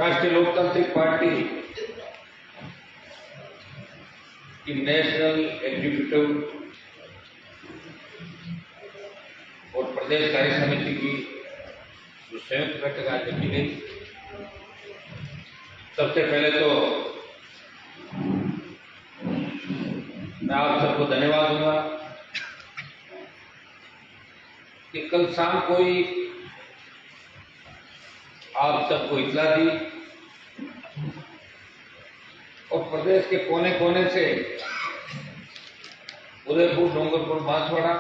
राष्ट्रीय लोकतांत्रिक पार्टी की नेशनल एग्जीक्यूटिव और प्रदेश कार्य समिति की जो संयुक्त बैठक आज रखी गई, सबसे पहले तो मैं आप सबको धन्यवाद दूंगा कि कल शाम को ही आप सबको इत्तला दी और प्रदेश के कोने कोने से उदयपुर, डूंगरपुर, बांसवाड़ा,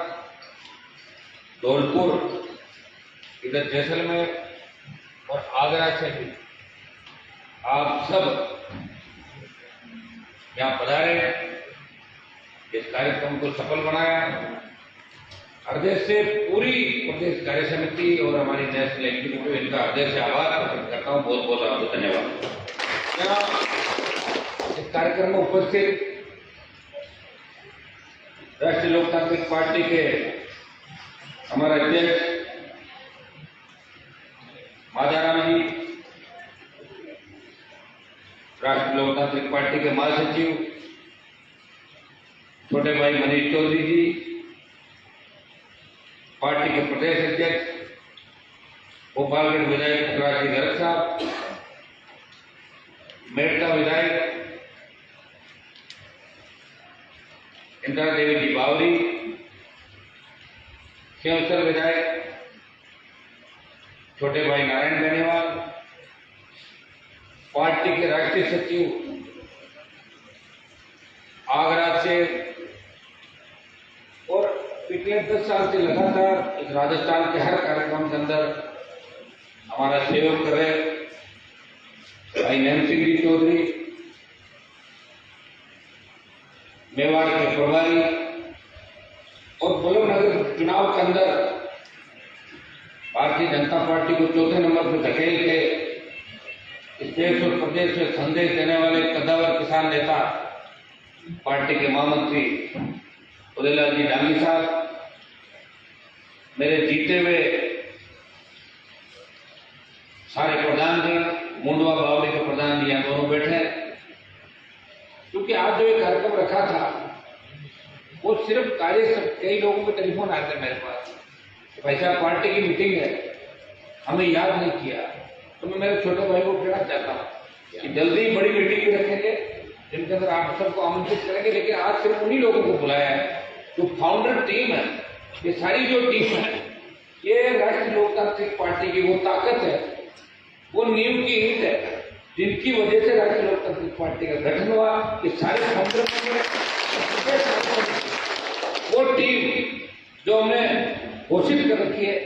धौलपुर, इधर जैसलमेर और आगरा से भी आप सब यहाँ पधारे, इस कार्यक्रम को सफल बनाया। हृदय से पूरी प्रदेश कार्य समिति और हमारी नेशनल एग्जीक्यूटिव इनका हृदय से आभार प्रकट करता हूँ। बहुत बहुत आपको धन्यवाद। इस कार्यक्रम में उपस्थित राष्ट्रीय लोकतांत्रिक पार्टी के हमारे अध्यक्ष माधाराम जी, राष्ट्रीय लोकतांत्रिक पार्टी के महासचिव छोटे भाई मनीष चौधरी जी, पार्टी के प्रदेश अध्यक्ष भोपालगढ़ विधायक खतराज जी गर्ग साहब, मेड़ता विधायक इंदिरा देवी जी बावरी, सिंहसर विधायक छोटे भाई नारायण बेनीवाल, पार्टी के राष्ट्रीय सचिव आगरा से और पिछले 10 साल से लगातार इस राजस्थान के हर कार्यक्रम के अंदर हमारा सहयोग कर रहे भाई नैन सिंह जी चौधरी, मेवाड़ के प्रभारी और बल्लभनगर चुनाव के अंदर भारतीय जनता पार्टी को चौथे नंबर पर धकेल के इस देश और प्रदेश में संदेश देने वाले कद्दावर किसान नेता पार्टी के महामंत्री उदयलाल जी डांगी साहब, मेरे जीते हुए सारे प्रधान जी, मुंडवा बावली के प्रधान जी यहाँ दोनों बैठे हैं। क्योंकि आज जो एक कार्यक्रम रखा था वो सिर्फ कई लोगों के टेलीफोन आते हैं मेरे पास, भाई साहब पार्टी की मीटिंग है, हमें याद नहीं किया। तो मैं मेरे छोटे भाई को कहना चाहता हूँ कि जल्दी बड़ी मीटिंग भी रखेंगे जिनके अंदर आप सबको आमंत्रित करेंगे, लेकिन आज सिर्फ उन्हीं लोगों को बुलाया है जो फाउंडर टीम है। ये सारी जो टीम है ये राष्ट्रीय लोकतांत्रिक पार्टी की वो ताकत है, वो नींव की ईंट है जिनकी वजह से राष्ट्रीय लोकतांत्रिक पार्टी का गठन हुआ। ये सारे फाउंडर वो टीम जो हमने घोषित कर रखी है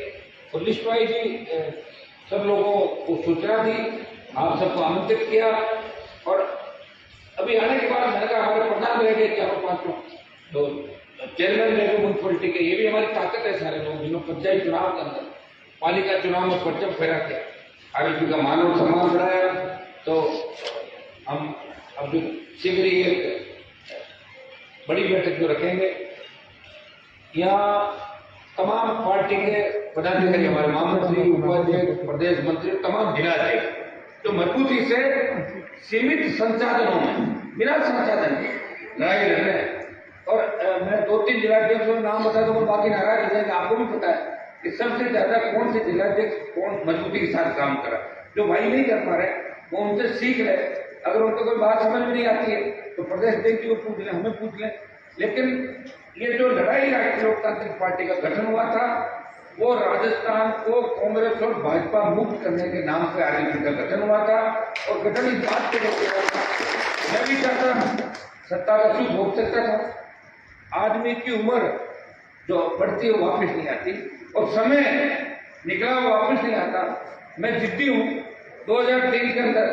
और लिस्ट वाइज ही सब लोगों को सूचना दी, आप सबको आमंत्रित किया। और अभी आने के बाद मैंने कहा हमारे प्रधान रह गए 4-5 तो चेयरमैन रह गए म्यूनसिपलिटी के, ये भी हमारी ताकत है। सारे लोग जिन्होंने पंचायत चुनाव के अंदर, पालिका चुनाव में परचम फहरा के आरएलपी का मानव सम्मान बढ़ाया। तो हम अब जो शीघ्र ही एक बड़ी बैठक जो रखेंगे, यहाँ तमाम पार्टी के पदाधिकारी, हमारे महामंत्री, उपाध्यक्ष, प्रदेश मंत्री, तमाम जिलाध्यक्ष तो मजबूती से सीमित संसाधनों में, बिना संसाधन के लड़ाई लड़ रहे हैं। और मैं 2-3 जिलाध्यक्षों का नाम बता दूंगा, बाकी नाराज हो जाएंगे। आपको भी पता है कि सबसे ज्यादा कौन से जिलाध्यक्ष कौन मजबूती के साथ काम कर रहा है। जो भाई नहीं कर पा रहे वो उनसे सीख रहे, अगर उनको कोई बात समझ में नहीं आती है तो प्रदेश अध्यक्ष को पूछ लें, हमें पूछ लें। लेकिन ये जो लड़ाई राष्ट्रीय लोकतांत्रिक पार्टी का गठन हुआ था वो राजस्थान को कांग्रेस और भाजपा मुक्त करने के नाम पे आरएलपी का गठन हुआ था। और गठन इस बात के लिए हुआ था, मैं भी चाहता सत्ता का सुख भोग सकता था। आदमी की उम्र जो बढ़ती है वापिस नहीं आती और समय निकला वो वापिस नहीं आता। मैं जिद्दी हूँ। 2003 के अंदर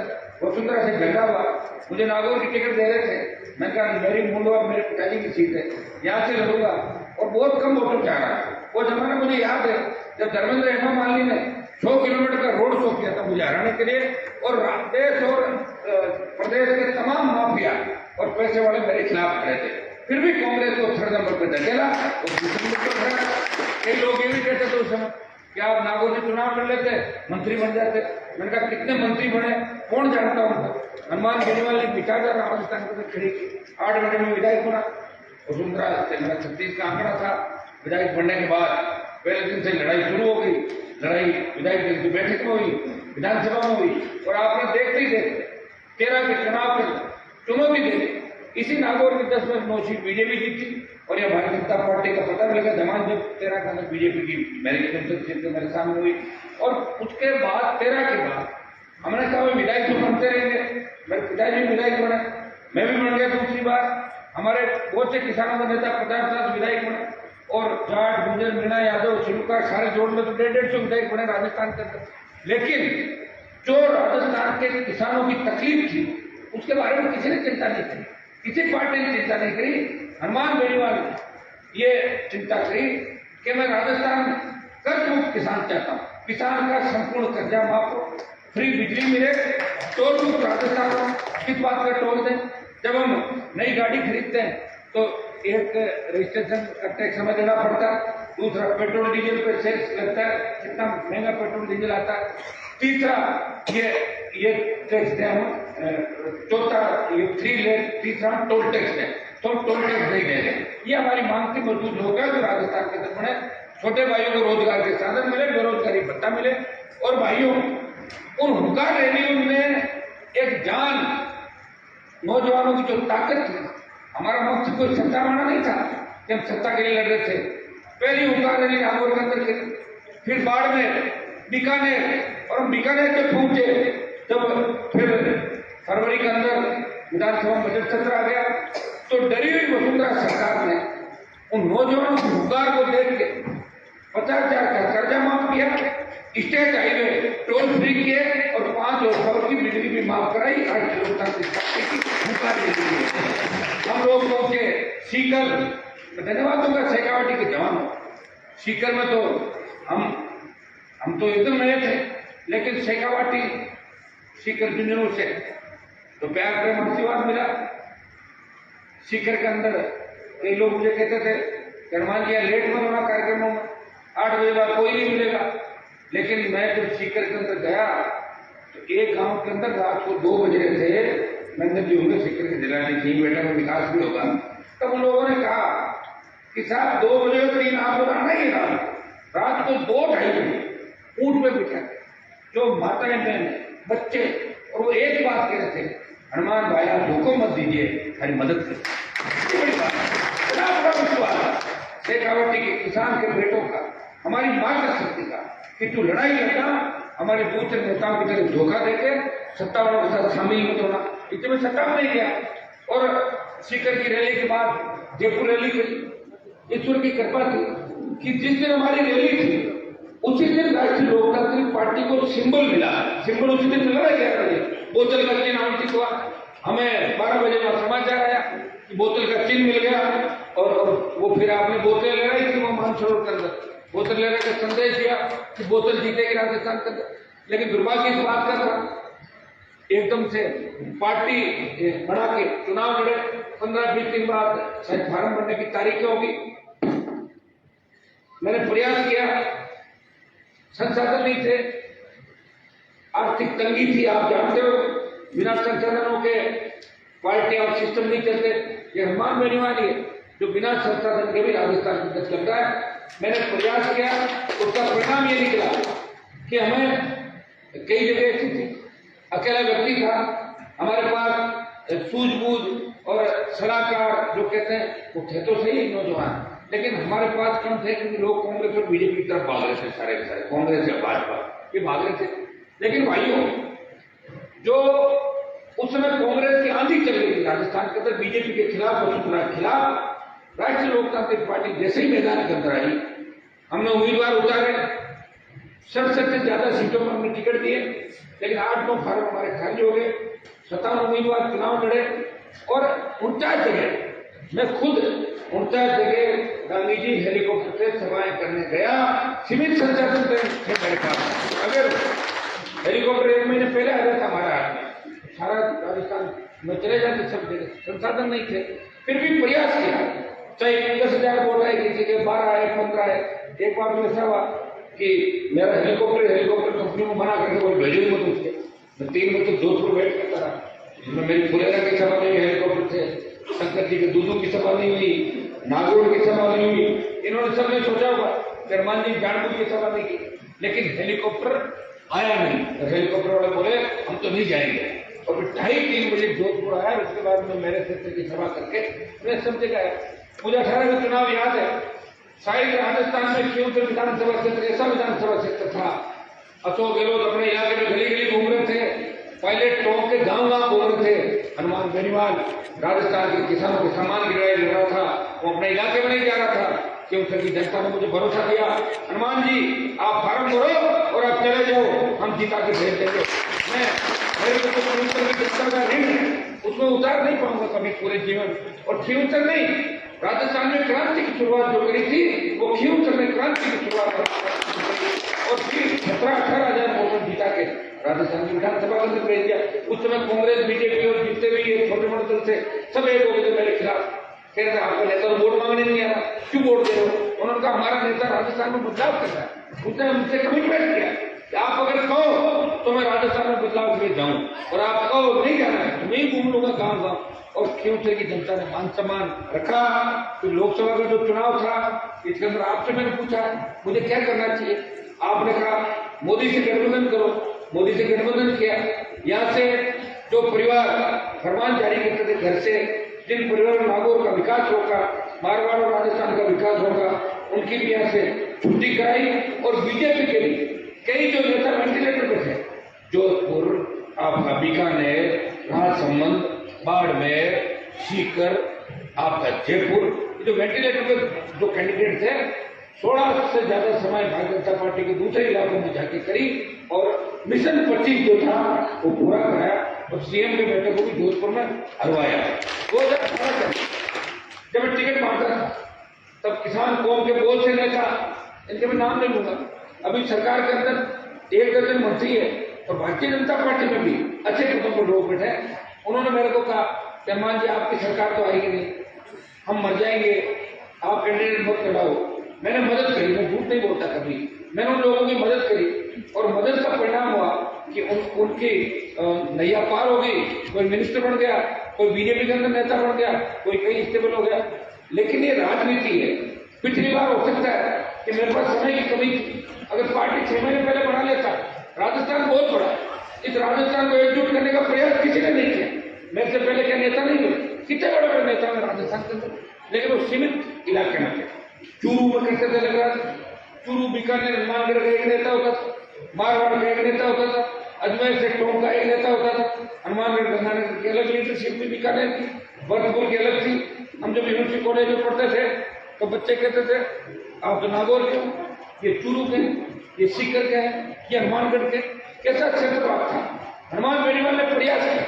वसुंधरा से झगड़ा हुआ, मुझे नागौर की टिकट दे रहे थे, मैं कहा मेरी मुंडवा मेरे पिताजी की सीट है, यहाँ से लड़ूंगा और बहुत कम वोटों चाह रहा है। वो जमाना मुझे याद है जब धर्मेंद्र हेमा मालिनी ने 100 किलोमीटर का रोड शो किया था मुझे हराने के लिए, और देश और प्रदेश के तमाम माफिया और पैसे वाले मेरे खिलाफ खड़े थे। फिर भी कांग्रेस को 3rd नंबर पर धकेला और दूसरे नंबर पर खड़ा। कई लोग ये भी कहते थे उस समय क्या आप नागौर से चुनाव कर लेते, मंत्री बन जाते? मैंने कहा कितने मंत्री बने, कौन जानता उनका। हनुमान बेनीवाल ने पिछाड़ा राजस्थान को खड़ी की, 8 महीने में विधायक बना। वसुंधरा से मेरा 36 का आंकड़ा था। विधायक बनने के बाद पहले दिन से लड़ाई शुरू हो गई। लड़ाई विधायक दल की बैठक में हुई, विधानसभा में हुई, और आपने देखते ही देखते 13 के चुनाव के चुनौती दे इसी नागौर की 10 में 9 सीट बीजेपी जीती, और यह भारतीय जनता पार्टी का पता लगा जमान जब 13 का बीजेपी की मैरिज सीट मेरे सामने हुई। और उसके बाद 13 के बाद हमने कहा विधायक तो बनते रहेंगे। मेरे पिताजी विधायक बने, मैं भी बन गया दूसरी बार। हमारे बहुत से किसानों का नेता 50 विधायक बने, और जाट, गुर्जर, मीणा, यादव, शिलूकार सारे जोड़ में तो 150 विधायक बने राजस्थान के अंदर। लेकिन जो राजस्थान के किसानों की तकलीफ थी उसके बारे में किसी ने चिंता नहीं करी, किसी पार्टी ने चिंता नहीं करी। हनुमान बेनीवाल ने ये चिंता करी कि मैं राजस्थान कर्ज मुक्त किसान चाहता हूँ, किसान का संपूर्ण कर्जा माफ हो, फ्री बिजली मिले, टोल मुक्त राजस्थान हो। किस बात का टोल दें? जब हम नई गाड़ी खरीदते हैं तो एक रजिस्ट्रेशन का टैक्स हमें देना पड़ता है, दूसरा पेट्रोल डीजल पे सेल्स लगता है, कितना महंगा पेट्रोल डीजल आता है, तीसरा ये टैक्स दें हम, चौथा ये 3 लेख, तीसरा टोल टैक्स दें, तो टोल टैक्स नहीं दे रहे। ये हमारी मांग थी, मजबूत होगा जो राजस्थान के अंदर बने, छोटे भाइयों को रोजगार के साधन मिले, बेरोजगारी भत्ता मिले। और भाइयों, उन हुंकार रैलियों में एक जान, नौजवानों की जो ताकत थी, हमारा मकसद कोई सत्ता माना नहीं था कि हम सत्ता के लिए लड़ रहे थे। पहली हुंकार रैली नागौर के अंदर की, फिर बाड़मेर, बीकानेर, और हम बीकानेर तक पहुंचे जब फिर फरवरी के अंदर विधानसभा बजट सत्र आ गया। तो डरी हुई वसुंधरा सरकार ने उन नौजवानों की हुंकार को देख के 50,000 का कर्जा माफ किया, स्टेट हाईवे टोल फ्री किए, और 5 वर्षों की बिजली भी माफ कराई। आज लोकतांत्रिक पार्टी की हुंकार रैली हम लोग पहुंचे सीकर, धन्यवाद दूंगा शेखावाटी के जवानों। सीकर में तो हम तो एकदम नए थे, लेकिन शेखावाटी सीकर जूनियरों से तो प्यार प्रेम आशीर्वाद मिला। सीकर के अंदर कई लोग मुझे कहते थे कि हनुमान जी लेट मत होना कार्यक्रमों में, 8 बजे बाद कोई नहीं मिलेगा। लेकिन मैं जब सीकर के अंदर गया तो एक गांव के अंदर रात को 2 बज रहे थे। मैंने भी होंगे सीकर के जिला नहीं थी, बेटा में विकास भी होगा। तब उन लोगों ने कहा कि साहब 2 बजे 3 आप आना ही रात को 2-2:30 बजे ऊंट पे बिठा जो माताएं, बहन, बच्चे, और वो एक बात कह रहे थे, हनुमान भाई आप धोखो मत दीजिए, हमारी मदद करिए। बड़ी बात, बड़ा बड़ा विश्वास शेखावाटी के किसान के बेटों का, हमारी मातृ शक्ति का, कि तू लड़ाई लड़ना, हमारे बूथ नेताओं की तरफ धोखा देके सत्ता वालों के साथ शामिल मत होना। इतने में सत्ता में नहीं गया। और सीकर की रैली के बाद जयपुर रैली गई। ईश्वर की कृपा थी कि जिस दिन हमारी रैली थी उसी दिन राष्ट्रीय लोकतांत्रिक पार्टी को सिंबल मिला। सिंबल उसी दिन मिला है, 11 बजे बोतल का चिन्ह आवंटित हुआ। हमें 12 बजे का समाचार आया कि बोतल का चिन्ह मिल गया, और वो फिर आपने बोतल ले रही थी वो मानसरोवर के अंदर, बोतल लेने का संदेश दिया कि बोतल जीतेगी राजस्थान के अंदर। लेकिन दुर्भाग्य इस बात का था, एकदम से पार्टी बना के चुनाव लड़े, 15-20 दिन बाद शायद फार्म भरने की तारीखें होगी। मैंने प्रयास किया, संसाधन नहीं थे, आर्थिक तंगी थी, आप जानते हो, बिना संसाधनों के पार्टी और सिस्टम नहीं चलते। ये हनुमान बेनीवाल है जो बिना संसाधन के भी राजस्थान की दस करता है। मैंने प्रयास किया, उसका परिणाम ये निकला कि हमें कई जगह ऐसी थी, अकेला व्यक्ति था, हमारे पास सूझबूझ और सलाहकार जो कहते हैं वो थे तो सही नौजवान, लेकिन हमारे पास कम थे क्योंकि लोग कांग्रेस और बीजेपी की तरफ भाग रहे थे, सारे के सारे कांग्रेस या भाजपा ये भाग रहे थे। लेकिन भाइयों, जो उस समय कांग्रेस की आंधी चल रही थी राजस्थान के अंदर बीजेपी के खिलाफ, वसुंधरा के खिलाफ, राष्ट्रीय लोकतांत्रिक पार्टी जैसे ही मैदान के अंदर आई, हमने उम्मीदवार उतारे, 67 से ज्यादा सीटों पर हमने टिकट दिए, लेकिन 8-9 फार्म हमारे खाली हो गए। 57 उम्मीदवार चुनाव लड़े, और 49 जगह मैं खुद 49 जगह गांधी जी हेलीकॉप्टर से सभाएं करने गया। सीमित संसाधन थे मेरे पास, अगर हेलीकॉप्टर 1 महीने पहले आ जाता हमारा हाथ में, सारा राजस्थान में चले जाते, सब जगह संसाधन नहीं थे। फिर भी प्रयास किया, चाहे 10,000 वोट आए, किसी के 12 आए, 15 आए। एक बार तो ऐसा हुआ कि मेरा हेलीकॉप्टर कंपनी को मना करके कोई भेजे मत उसके। मैं 3 बजे जोधपुर बैठ करता रहा, जिसमें मेरी फुलेरा की सभा नहीं, हेलीकॉप्टर थे, शंकर जी के दूधू की सभा नहीं हुई, नागौर की सभा नहीं हुई। इन्होंने सबने सोचा होगा हनुमान जी जानबूझ की सभा नहीं की, लेकिन हेलीकॉप्टर आया नहीं। तो हेलीकॉप्टर वाले बोले हम तो नहीं जाएंगे, और फिर 2:30-3 बजे जोधपुर आया। उसके बाद में मेरे क्षेत्र की सभा करके मैं सब जगह आया। मुझे 18 का चुनाव याद है, शायद राजस्थान में क्यों तो विधानसभा क्षेत्र ऐसा विधानसभा क्षेत्र था, अशोक गहलोत अपने इलाके में गली गली घूम रहे थे, पहले टोंक के गांव घूम रहे थे। हनुमान बेनीवाल राजस्थान के किसानों के सम्मान की लड़ाई लड़ रहा था, वो अपने इलाके में नहीं जा रहा था, क्योंकि की जनता ने मुझे भरोसा दिया, हनुमान जी आप फार्म भरो और आप चले जाओ, हम जीता के भेज देंगे। मैं मेरे को तो जनता का ऋण है, उसमें उतार नहीं पाऊंगा कभी पूरे जीवन। और खींवसर नहीं, राजस्थान में क्रांति की शुरुआत जो करी थी वो खींवसर में क्रांति की शुरुआत और फिर 17-18 हजार वोट जीता के राजस्थान की विधानसभा के अंदर भेज दिया। उस समय कांग्रेस बीजेपी और जितने भी ये छोटे मोटे दल थे सब एक हो गए थे मेरे खिलाफ, कह रहे आपका नेता वोट मांगने नहीं आ रहा, क्यों वोट दे रहे हो? उन्होंने कहा हमारा नेता राजस्थान में बदलाव कर रहा है। उसने हमसे कमिटमेंट किया कि आप अगर कहो तो मैं राजस्थान में बदलाव के लिए जाऊं, और आप कहो नहीं जाना है तो मैं ही घूम लूंगा गाँव गाँव। और खींवसर की जनता ने मान सम्मान रखा। तो लोकसभा का जो चुनाव था इसके अंदर आपसे मैंने पूछा मुझे क्या करना चाहिए, आपने कहा मोदी से गठबंधन करो। मोदी से गठबंधन किया। यहाँ से जो परिवार फरमान जारी करते थे घर से, जिन परिवार में नागौर का विकास होगा, मारवाड़ और राजस्थान का विकास होगा, उनकी भी यहाँ से छुट्टी कराई। और बीजेपी के भी कई जो नेता वेंटिलेटर पे थे, जोधपुर, आपका बीकानेर, राजसमंद, बाड़मेर, सीकर, आपका जयपुर, जो वेंटिलेटर पे जो कैंडिडेट थे 16 से ज्यादा समय भारतीय जनता पार्टी के दूसरे इलाकों में जाके करी और मिशन 25 जो था वो पूरा कराया और सीएम के बैठक को भी जोधपुर में हरवाया। 2018 जब मैं टिकट मांगता था तब किसान कौम के बोल से नेता, इनके मैं नाम नहीं लूंगा, अभी सरकार के अंदर 1 दर्जन मंत्री है और भारतीय जनता पार्टी में भी अच्छे पदों पर लोग बैठे हैं। उन्होंने मेरे को कहा कि हनुमान जी आपकी सरकार तो आएगी नहीं, हम मर जाएंगे, आप कैंडिडेट मत लड़ाओ। मैंने मदद करी, मैं झूठ नहीं बोलता कभी, मैंने उन लोगों की मदद करी और मदद का परिणाम हुआ कि उनकी नैया पार हो गई। कोई मिनिस्टर बन गया, कोई बीजेपी के अंदर नेता बन गया, कोई कहीं स्टेबल हो गया। लेकिन ये राजनीति है। पिछली बार हो सकता है कि मेरे पास समय की कमी थी, अगर पार्टी 6 महीने पहले बना लेता। राजस्थान बहुत बड़ा है, इस राजस्थान को एकजुट करने का प्रयास किसी ने नहीं किया। मेरे से पहले क्या नेता नहीं हुए, कितने बड़े बड़े नेता हैं राजस्थान के अंदर, लेकिन वो सीमित इलाके में थे। चूरू में कैसे थे लग रहा था, चूरू बीकानेर हनुमानगढ़ का एक नेता होता था, मारवाड़ का एक नेता होता था, अजमेर से टोंक का एक नेता होता था, हनुमानगढ़ गंगानगर की अलग लीडरशिप थी, बीकानेर की, बर्दपुर की अलग थी। हम जब यूनिवर्सिटी कॉलेज में पढ़ते थे तो बच्चे कहते थे आप तो नागौर के हो, ये चूरू के, ये सीकर के हैं, ये हनुमानगढ़ के। कैसा क्षेत्रवाद था। हनुमान बेनीवाल ने प्रयास किया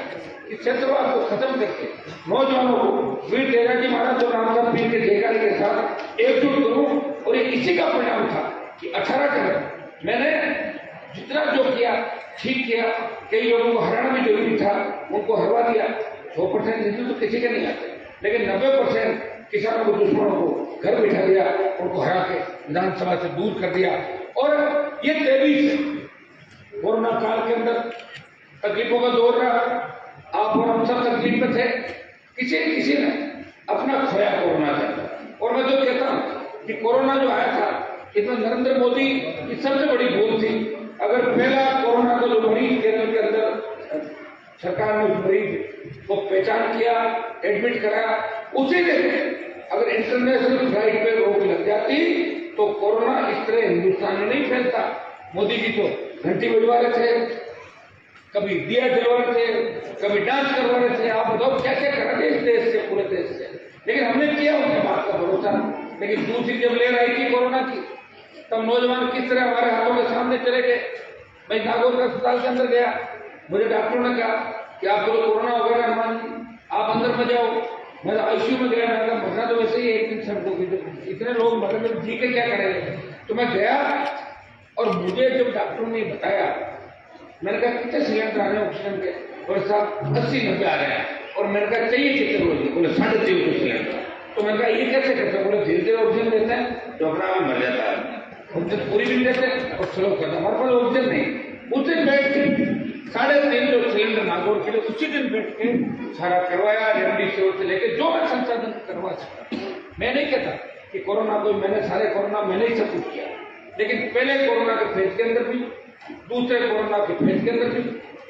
कि क्षेत्रवाद को खत्म करके नौजवानों को वीर तेजाजी महाराज और रामदास पीर के जयकारे के साथ एकजुट करूं। और ये इसी का परिणाम था कि 18 जगह मैंने जितना जो किया ठीक किया। कई लोगों को हराना भी जरूरी था, उनको हरवा दिया। 100% हिंदू तो किसी के नहीं आते, लेकिन 90% किसानों को, दुश्मनों को घर बिठा दिया, उनको हरा के विधानसभा से दूर कर दिया। और ये 23 कोरोना काल के अंदर तकलीफों का दौर रहा, आप और हम सब तकलीफ में थे। किसी ने अपना खोया कोरोना के अंदर। और मैं तो कहता हूं कि कोरोना जो आया था इसमें नरेंद्र मोदी की सबसे बड़ी भूल थी। अगर पहला कोरोना का जो मरीज केंद्र के अंदर सरकार ने उस मरीज को पहचान किया, एडमिट कराया, उसी दिन अगर इंटरनेशनल फ्लाइट पे रोक लग जाती तो कोरोना इस तरह हिंदुस्तान में नहीं फैलता। मोदी जी तो घंटी बजवा रहे थे, कभी दिया जलवा रहे थे, कभी डांस करवा रहे थे। आप बताओ क्या क्या कर रहे थे इस देश से, पूरे देश से। लेकिन हमने किया उनकी बात का भरोसा। लेकिन दूसरी जब ले आई थी कोरोना की, तब नौजवान किस तरह हमारे हाथों के सामने चले गए। मैं नागौर के अस्पताल के अंदर गया, मुझे डॉक्टरों ने कहा कि आपको तो कोरोना हो गया हनुमान जी, आप अंदर में जाओ। मैं आईसीयू में गया, मैंने कहा मरना तो वैसे ही एक दिन सबको, इतने लोग मर रहे जी के क्या करेंगे। तो मैं गया और मुझे जब डॉक्टरों ने बताया, मैंने कहा कितने सिलेंडर आ रहे हैं ऑक्सीजन के, बोले साहब 80-90 आ रहे हैं। और मैंने कहा चाहिए कितने रोज, बोले 350 सिलेंडर। तो मैंने कहा ये कैसे करते हैं, बोले धीरे धीरे ऑक्सीजन देते हैं तो अपना आप मर जाता है। ऑक्सीजन पूरी भी देते और स्लो करते। हमारे पास ऑक्सीजन नहीं, उस दिन बैठ के 3.5 जो सिलेंडर नागौर के लिए उसी दिन बैठ के सारा करवाया, रेमडेसिविर से लेके जो मैं संसाधन करवा सकता। मैं नहीं कहता कि कोरोना को मैंने ही सब कुछ किया, लेकिन पहले कोरोना के फेज के अंदर भी, दूसरे कोरोना के फेज के अंदर भी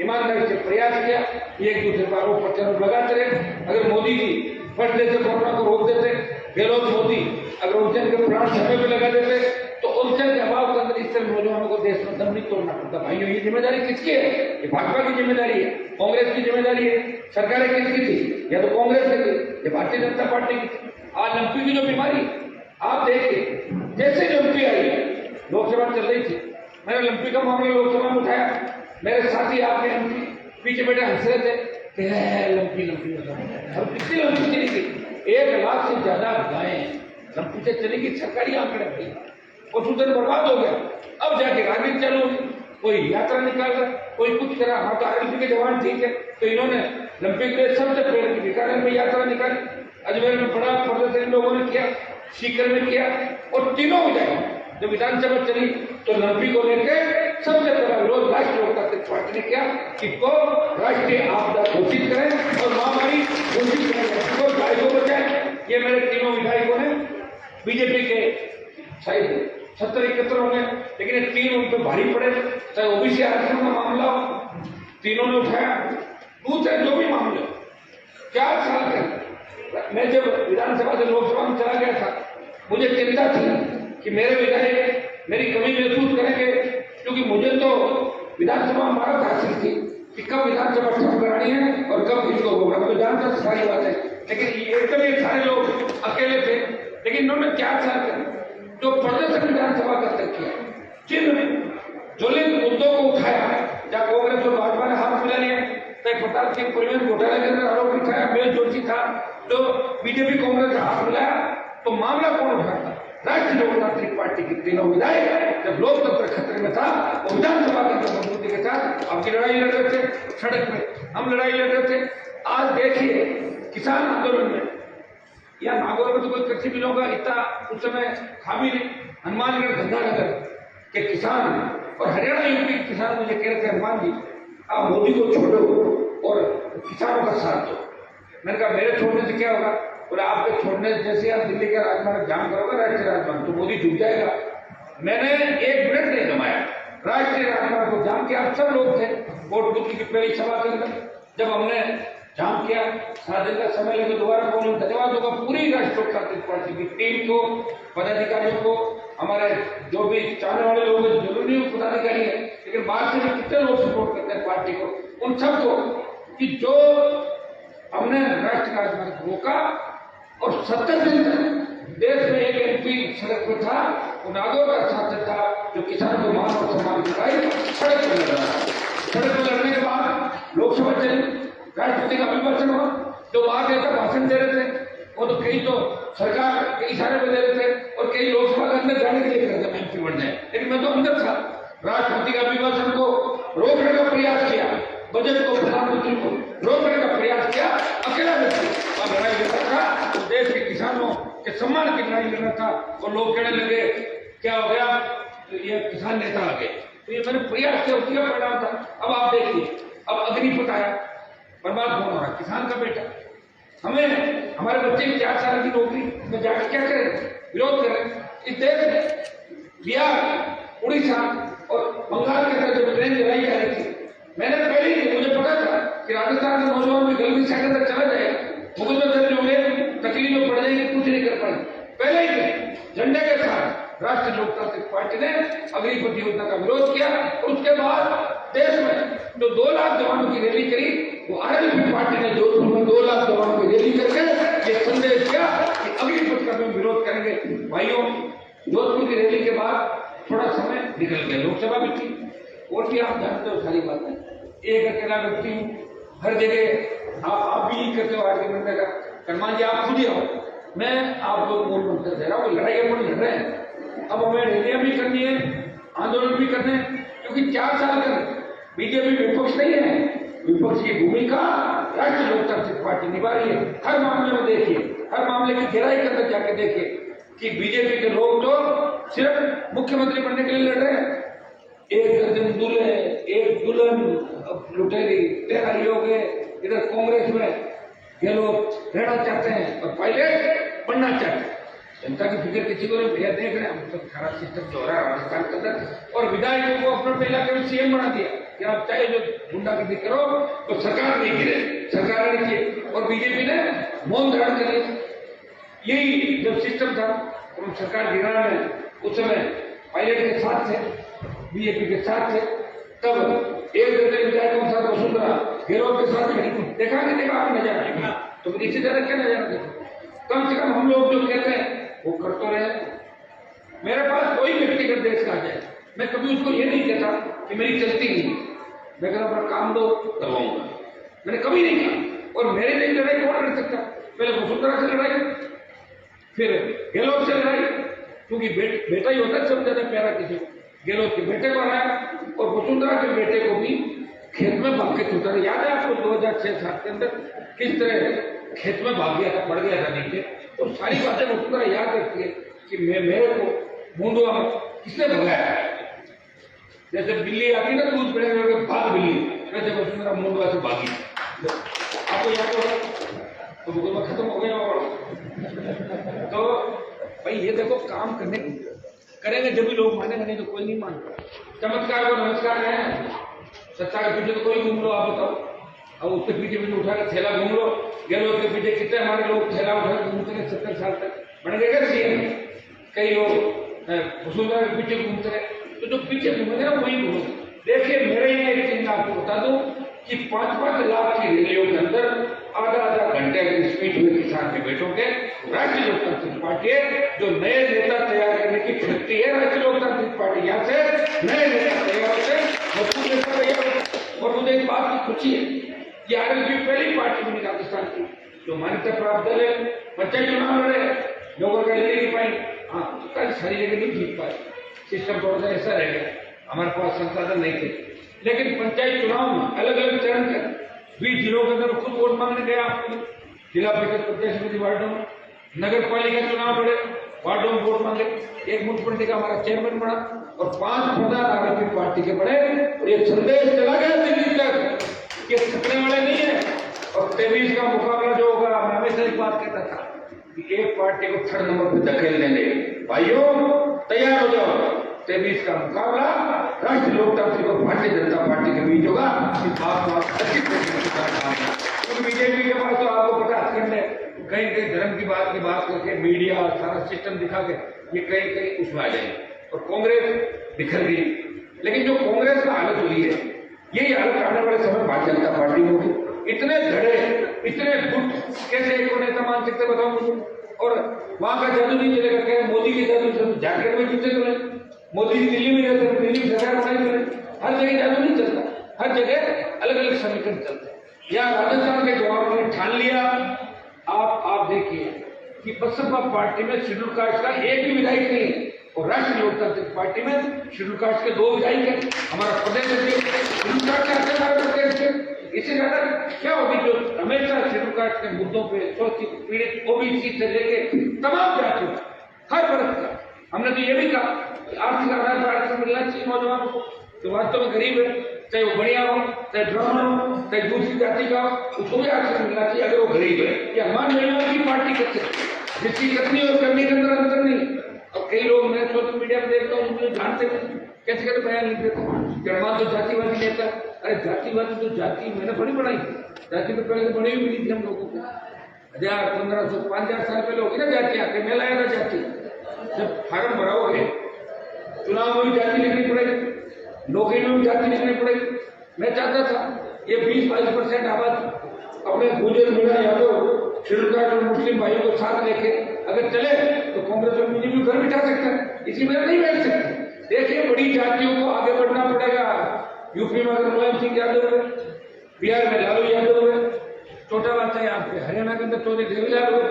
ईमानदारी से प्रयास किया, एक दूसरे पर आरोप प्रत्यारोप लगाते रहे। अगर मोदी जी फर्स्ट डे से कोरोना को रोक देते, गहलोत मोदी अगर ऑक्सीजन के प्लांट समय पे लगा देते, तो ऑक्सीजन के अभाव के अंदर इस तरह नौजवानों को देश में दम नहीं तोड़ना पड़ता। भाइयों, ये जिम्मेदारी किसकी है? ये भाजपा की जिम्मेदारी है, कांग्रेस की जिम्मेदारी है। सरकारें किसकी थी? या तो कांग्रेस की थी या भारतीय जनता पार्टी की थी। आज लंपी की जो बीमारी आप देखिए, जैसे लंपी आई लोकसभा चल रही थी, मैंने लंपी का मामला लोकसभा में उठाया, मेरे साथी आपके एमपी पीछे बैठे हंस रहे थे कि लंपी और कितनी लंपी चली गई, 1 लाख से ज्यादा गायें लंपी से चली गई। सरकारी आंकड़े भाई, पशुधन बर्बाद हो गया। अब जाके राजनीति चालू होगी, कोई यात्रा निकाल रहा, कोई कुछ करा। हाँ, तो आरएलपी के जवान ठीक है, तो इन्होंने लंपी के लिए सबसे पहले बीकानेर में यात्रा निकाली, अजमेर में बड़ा प्रदर्शन लोगों ने किया, सीकर में किया, और तीनों विधायक जब विधानसभा चली तो लंपी को लेकर सबसे पहला विरोध राष्ट्रीय लोकतांत्रिक पार्टी ने किया कि इसको राष्ट्रीय आपदा घोषित करें और महामारी घोषित करें, तो गाय को बचाएं। ये मेरे तीनों विधायकों ने, बीजेपी के शायद 70-71 होंगे, लेकिन ये 3 उन पर भारी पड़े, चाहे ओबीसी आरक्षण का मामला हो, तीनों ने उठाया। दूसरे जो भी मामले 4 साल के, मैं जब विधानसभा से लोकसभा में चला गया था, मुझे चिंता थी कि मेरे विधायक मेरी कमी महसूस करेंगे, क्योंकि मुझे तो विधानसभा में महारत हासिल थी कि कब विधानसभा ठप करानी है और कब किसको होगा, मैं जानता सारी बात है। लेकिन एकदम ये सारे लोग अकेले थे, लेकिन इन्होंने 4 साल का जो प्रदर्शन विधानसभा का तक किया, जिन ज्वलित मुद्दों को उठाया, जहाँ कांग्रेस और भाजपा ने हाथ मिला लिया, कई प्रताप सिंह परिवहन घोटाले के अंदर आरोप उठाया, मेल जोशी था, तो बीजेपी कांग्रेस का हाथ मिलाया, तो मामला कौन उठाता? राष्ट्रीय लोकतांत्रिक पार्टी के तीनों विधायक। जब लोकतंत्र खतरे में था और विधानसभा के अंदर मजबूती के साथ आपकी लड़ाई लड़ रहे थे, सड़क पे हम लड़ाई लड़ रहे थे। आज देखिए किसान आंदोलन में, या नागौर में तो कोई कृषि बिलों का इतना उस समय था भी नहीं, हनुमानगढ़ गंगानगर के किसान और हरियाणा यूपी के किसान मुझे कह रहे थे, हनुमान जी आप मोदी को छोड़ो और किसानों का साथ दो। मैंने कहा मेरे छोड़ने से क्या होगा? बोले आपके छोड़ने जैसे आप दिल्ली का राजमार्ग जाम करोगे, राष्ट्रीय राजमार्ग, तो मोदी झुक जाएगा। मैंने 1 मिनट नहीं जमाया, राष्ट्रीय राजमार्ग को जाम किया। आप सब लोग थे वोट बुद्धि की पहली सभा के अंदर, जब हमने जाम किया, 7 दिन का समय लगे, दोबारा कौन धन्यवाद होगा पूरी राष्ट्रीय लोकतांत्रिक पार्टी की टीम को, पदाधिकारियों को, हमारे जो भी चाहने वाले लोग हैं, जरूरी पदाधिकारी है, लेकिन बाहर से भी कितने लोग सपोर्ट करते हैं पार्टी को, उन सबको कि जो हमने राष्ट्रीय राजमार्ग रोका और 70 दिन तक देश में एक एमपी सड़क पे था, वो नागौर का छात्र था जो किसान को मान और सम्मान दिखाई सड़क पर लड़ रहा। सड़क पर लड़ने के बाद लोकसभा चली, राष्ट्रपति का अभिभाषण हुआ, जो बाहर नेता भाषण दे रहे थे, वो तो कई तो सरकार के इशारे पे दे रहे थे और कई लोकसभा के अंदर जाने के लिए करते थे एमपी बन जाए, लेकिन मैं तो अंदर था। राष्ट्रपति के अभिभाषण को रोकने का प्रयास किया, बजट को, प्रधानमंत्री को रोकने का प्रयास किया, अकेला व्यक्ति और लड़ाई लड़ रहा था, तो देश के किसानों के सम्मान की लड़ाई लड़ रहा था। और लोग कहने लगे क्या हो गया, ये किसान नेता आ गए, तो ये मैंने प्रयास किया, उसका परिणाम था। अब आप देखिए, अब अग्निपथ आया, बर्बाद कौन हो रहा? किसान का बेटा। हमें हमारे बच्चे की 4 साल की नौकरी में जाकर क्या करें? विरोध करें। इस देश में बिहार, उड़ीसा और बंगाल के अंदर जो ट्रेन चलाई जा रही थी, मैंने पहले ही, मुझे पता था कि राजस्थान के नौजवान भी गलती से अंदर चला जाएगा, मुकदमे दर्ज होंगे, तकलीफ में पड़ जाएंगे, कुछ नहीं कर पाएंगे। पहले ही झंडे के साथ राष्ट्रीय लोकतांत्रिक पार्टी ने अग्निपथ योजना का विरोध किया, और उसके बाद देश में जो 2 लाख जवानों की रैली करी, वो आरएलपी पार्टी ने जोधपुर में 2 लाख जवानों की रैली करके ये संदेश किया कि अग्निपथ का हम विरोध करेंगे। भाइयों, जोधपुर की रैली के बाद थोड़ा समय निकल गया, लोकसभा भी थी, और भी आप जानते हो सारी बातें। एक अकेला व्यक्ति हूँ, हर जगह आप भी नहीं करते हो आर्ग्यूमेंट का। करमान जी आप खुद ही आओ, मैं आप लोग मूल मंत्र दे रहा हूँ, लड़ाई अपन लड़ रहे हैं। अब हमें रैलियां भी करनी है, आंदोलन भी करने, क्योंकि 4 साल तक बीजेपी विपक्ष नहीं है, विपक्ष की भूमिका राष्ट्रीय लोकतांत्रिक पार्टी निभा रही है। हर मामले में देखिए, हर मामले की गहराई के अंदर जाके देखिए कि बीजेपी के लोग तो सिर्फ मुख्यमंत्री बनने के लिए लड़ रहे हैं। एक दर्जन दूल्हे, एक दुल्हन लुटेरी तैयारी हो गए। इधर कांग्रेस में ये लोग रहना चाहते हैं और पायलट बनना चाहते हैं। जनता की फिक्र किसी को नहीं, भैया देख रहे हैं हम तो खराब सिस्टम जो हो रहा है राजस्थान के अंदर। और विधायकों को अपने इलाके में सीएम बना दिया कि आप चाहे जो गुंडागर्दी करो तो सरकार नहीं गिरे, सरकार नहीं चाहिए। और बीजेपी ने मौन धारण कर लिया। यही जब सिस्टम था तो सरकार गिरा में उस समय पायलट के साथ थे, बीजेपी के साथ थे। तब एक दर्जन विधायकों के साथ वसुंधरा गहलोत के साथ देखा नहीं देखा आप नजारा, तो इसी तरह क्या नजारा देखा। कम से कम हम लोग जो कहते हैं वो कर तो रहे। मेरे पास कोई व्यक्तिगत देश का आ जाए, मैं कभी उसको ये नहीं कहता कि मेरी चलती नहीं, मैं कहता अपना काम दो करवाऊंगा, मैंने कभी नहीं कहा। और मेरे लिए लड़ाई कौन कर सकता? पहले वसुंधरा से लड़ाई, फिर गहलोत से लड़ाई, क्योंकि बेटा ही होता है सब ज्यादा प्यारा किसी को। गहलोत के बेटे को हराया और वसुंधरा के बेटे को भी खेत में भाग के छूटा। याद है आपको 2006-07 के अंदर किस तरह खेत में भाग गया था, पड़ गया था नीचे। तो सारी बातें वसुंधरा याद रखती है कि मेरे को मुंडवा में किसने भगाया। जैसे बिल्ली आती ना दूध पीने भाग बिल्ली, वैसे वसुंधरा मुंडवा से भागी। आपको याद होगा तो मुकदमा खत्म हो गया। और तो भाई ये देखो काम करेंगे जब भी लोग मानेंगे, नहीं तो कोई नहीं मानता। चमत्कार को नमस्कार है, सत्ता के पीछे तो कोई घूम लो आप बताओ। अब उसके पीछे उठा कर थैला घूम लो। गहलोत के पीछे कितने हमारे लोग थैला उठा कर घूमते रहे 70 साल तक, बन गए सीएम। कई लोग वसुंधरा के पीछे घूमते रहे, तो जो पीछे घूमेंगे ना वही घूमेंगे। देखिए मेरे यहाँ एक चीज आपको बता दूं कि 5-5 लाख की रैलियों के अंदर आधा घंटे की स्पीच में किसान के बैठोगे। राष्ट्रीय लोकतांत्रिक पार्टी है जो नए नेता तैयार करने की शक्ति है। राष्ट्रीय लोकतांत्रिक पार्टी यहाँ से नए नेता तैयार होते, मजबूत नेता तैयार होते। और मुझे इस बात की खुशी है कि आरएलपी पहली पार्टी बनी राजस्थान की जो मान्यता प्राप्त दल है। पंचायत चुनाव लड़े, लोगों का ले नहीं पाई, हाँ कल सारी जगह नहीं जीत पाए, सिस्टम थोड़ा सा ऐसा रह गया, हमारे पास संसाधन नहीं थे। लेकिन पंचायत चुनाव में अलग अलग चरण के 20 जिलों के अंदर खुद वोट मांगने गया आपको, जिला परिषद प्रदेश समिति वार्डों में, नगर पालिका चुनाव लड़े, वार्डों में वोट मांगे। एक म्यूनसिपलिटी का हमारा चेयरमैन बना और 5 प्रधान आरएलपी पार्टी के बड़े। और ये संदेश चला गया दिल्ली तक कि थकने वाले नहीं है। और 23 का मुकाबला जो होगा, मैं हमेशा एक बात कहता था कि एक पार्टी को 3rd नंबर पर धकेलने देंगे, भाइयों तैयार हो जाओ। 23 का मुकाबला राष्ट्रीय लोकतांत्रिक और भारतीय जनता पार्टी के बीच होगा। इस बात को आप अच्छी क्योंकि बीजेपी के पास तो आपको पता है कहीं कहीं धर्म की बात करके मीडिया सारा सिस्टम दिखा के ये कहीं उसमें आ जाएंगे। और कांग्रेस बिखर गई। लेकिन जो कांग्रेस का हालत हुई है, यही हालत आने वाले समय भारतीय जनता पार्टी में होगी। इतने धड़े, इतने गुट, कैसे एक नेता मान सकते बताओ मुझे। और वहां का जादू नहीं चलेगा, क्या मोदी के जादू से झारखंड में जीते तो नहीं, मोदी जी दिल्ली में रहते हैं, दिल्ली में सरकार बनाई तो नहीं। हर जगह जादू नहीं चलता, हर जगह अलग अलग समीकरण चलते हैं। यहाँ राजस्थान के जवाब ने ठान लिया। आप देखिए कि बसपा पार्टी में शेड्यूल कास्ट का एक भी विधायक नहीं है और राष्ट्रीय लोकतांत्रिक पार्टी में शेड्यूल कास्ट के 2 विधायक हैं। हमारा प्रदेश शेड्यूल कास्ट के आते हमारे प्रदेश के। इससे ज्यादा क्या होगी जो हमेशा शेड्यूल कास्ट के मुद्दों पे शोषित पीड़ित ओबीसी से लेके तमाम जातियों हर वर्ग का, हमने तो ये भी कहा आर्थिक आधार भारत से मिलना चाहिए नौजवानों को जो वास्तव में गरीब है, चाहे वो बढ़िया हो, चाहे ब्राह्मण हो, चाहे दूसरी जाति का हो, उसको भी आर्थिक मिलना चाहिए अगर वो गरीब है। ये हमारे महिलाओं की पार्टी करते जिसकी कथनी और करने के अंदर अंतर नहीं। और कई लोग मैं सोशल मीडिया पर देखता हूँ मुझे जानते नहीं कैसे कैसे बयान लिख देते जड़मान तो जातिवादी नेता। अरे जातिवादी तो जाति मैंने बड़ी बनाई, जाति तो पहले बड़ी हुई मिली थी हम लोगों को 1000-1500 5000 साल पहले होगी ना जाति आके मैं लाया था जाति। जब फार्म भराओगे चुनाव में भी जाति लिखनी पड़ेगी, नौकरी में भी जाति लिखनी पड़ेगी। मैं चाहता था ये 20-22% आबादी अपने गुजर मीणा यादव शेड्यूल कास्ट और मुस्लिम भाइयों को साथ लेके अगर चले तो कांग्रेस और बीजेपी घर बिठा सकता है, इसी में नहीं बैठ सकते। देखिए बड़ी जातियों को आगे बढ़ना पड़ेगा। यूपी में अगर मुलायम सिंह यादव है, बिहार में लालू यादव है, छोटा बात है यहाँ पे हरियाणा के अंदर चौधरी देवीलाल है,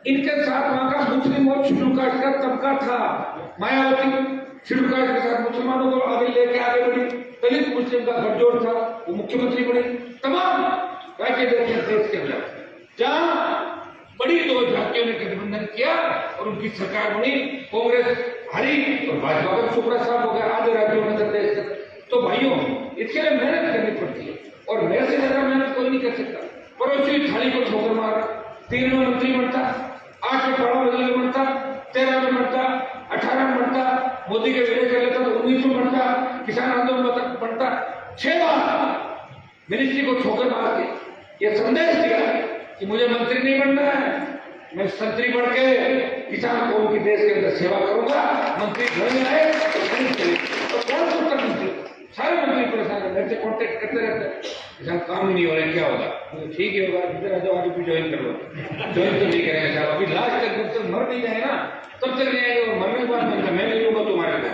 इनके साथ वहां का मुस्लिम और शेड्यूल कास्ट का तबका था। मायावती शेड्यूल कास्ट के साथ मुसलमानों को आगे लेके आगे बढ़ी, दलित मुस्लिम का गठजोड़ था, वो मुख्यमंत्री बने। तमाम राज्य देश के अंदर जहां बड़ी 2 जातियों ने गठबंधन किया और उनकी सरकार बनी, कांग्रेस हारी तो भाजपा का सुपड़ा साफ हो गया आधे राज्यों में देश का। तो भाइयों इसके लिए मेहनत करनी पड़ती है और मेरे से ज्यादा मेहनत कोई नहीं कर सकता। पड़ोसी थाली को ठोकर मारा, 3 में मंत्री बनता, 8 में बड़ा बदल बनता, 13 में बनता, 18 में बनता, मोदी के विजय कर लेता तो 19 में बनता, किसान आंदोलन बनता, 6 बार मिनिस्ट्री को ठोकर मार के ये संदेश दिया कि मुझे मंत्री नहीं बनना है, मैं संतरी बढ़ के किसान कौम की देश के अंदर सेवा करूंगा। मंत्री घर में आए तो कौन सुनता मंत्री, सारे मंत्री परेशान है, मेरे से कॉन्टेक्ट करते रहते हैं, किसान काम नहीं हो रहा है, क्या होगा? ठीक ही होगा, इधर आ जाओ, आगे भी ज्वाइन कर लो। ज्वाइन तो नहीं करेंगे साहब, अभी लास्ट तक जब तक मर नहीं जाए ना तब तक नहीं आएगा। मरने के बाद मैं नहीं लूंगा तुम्हारे को,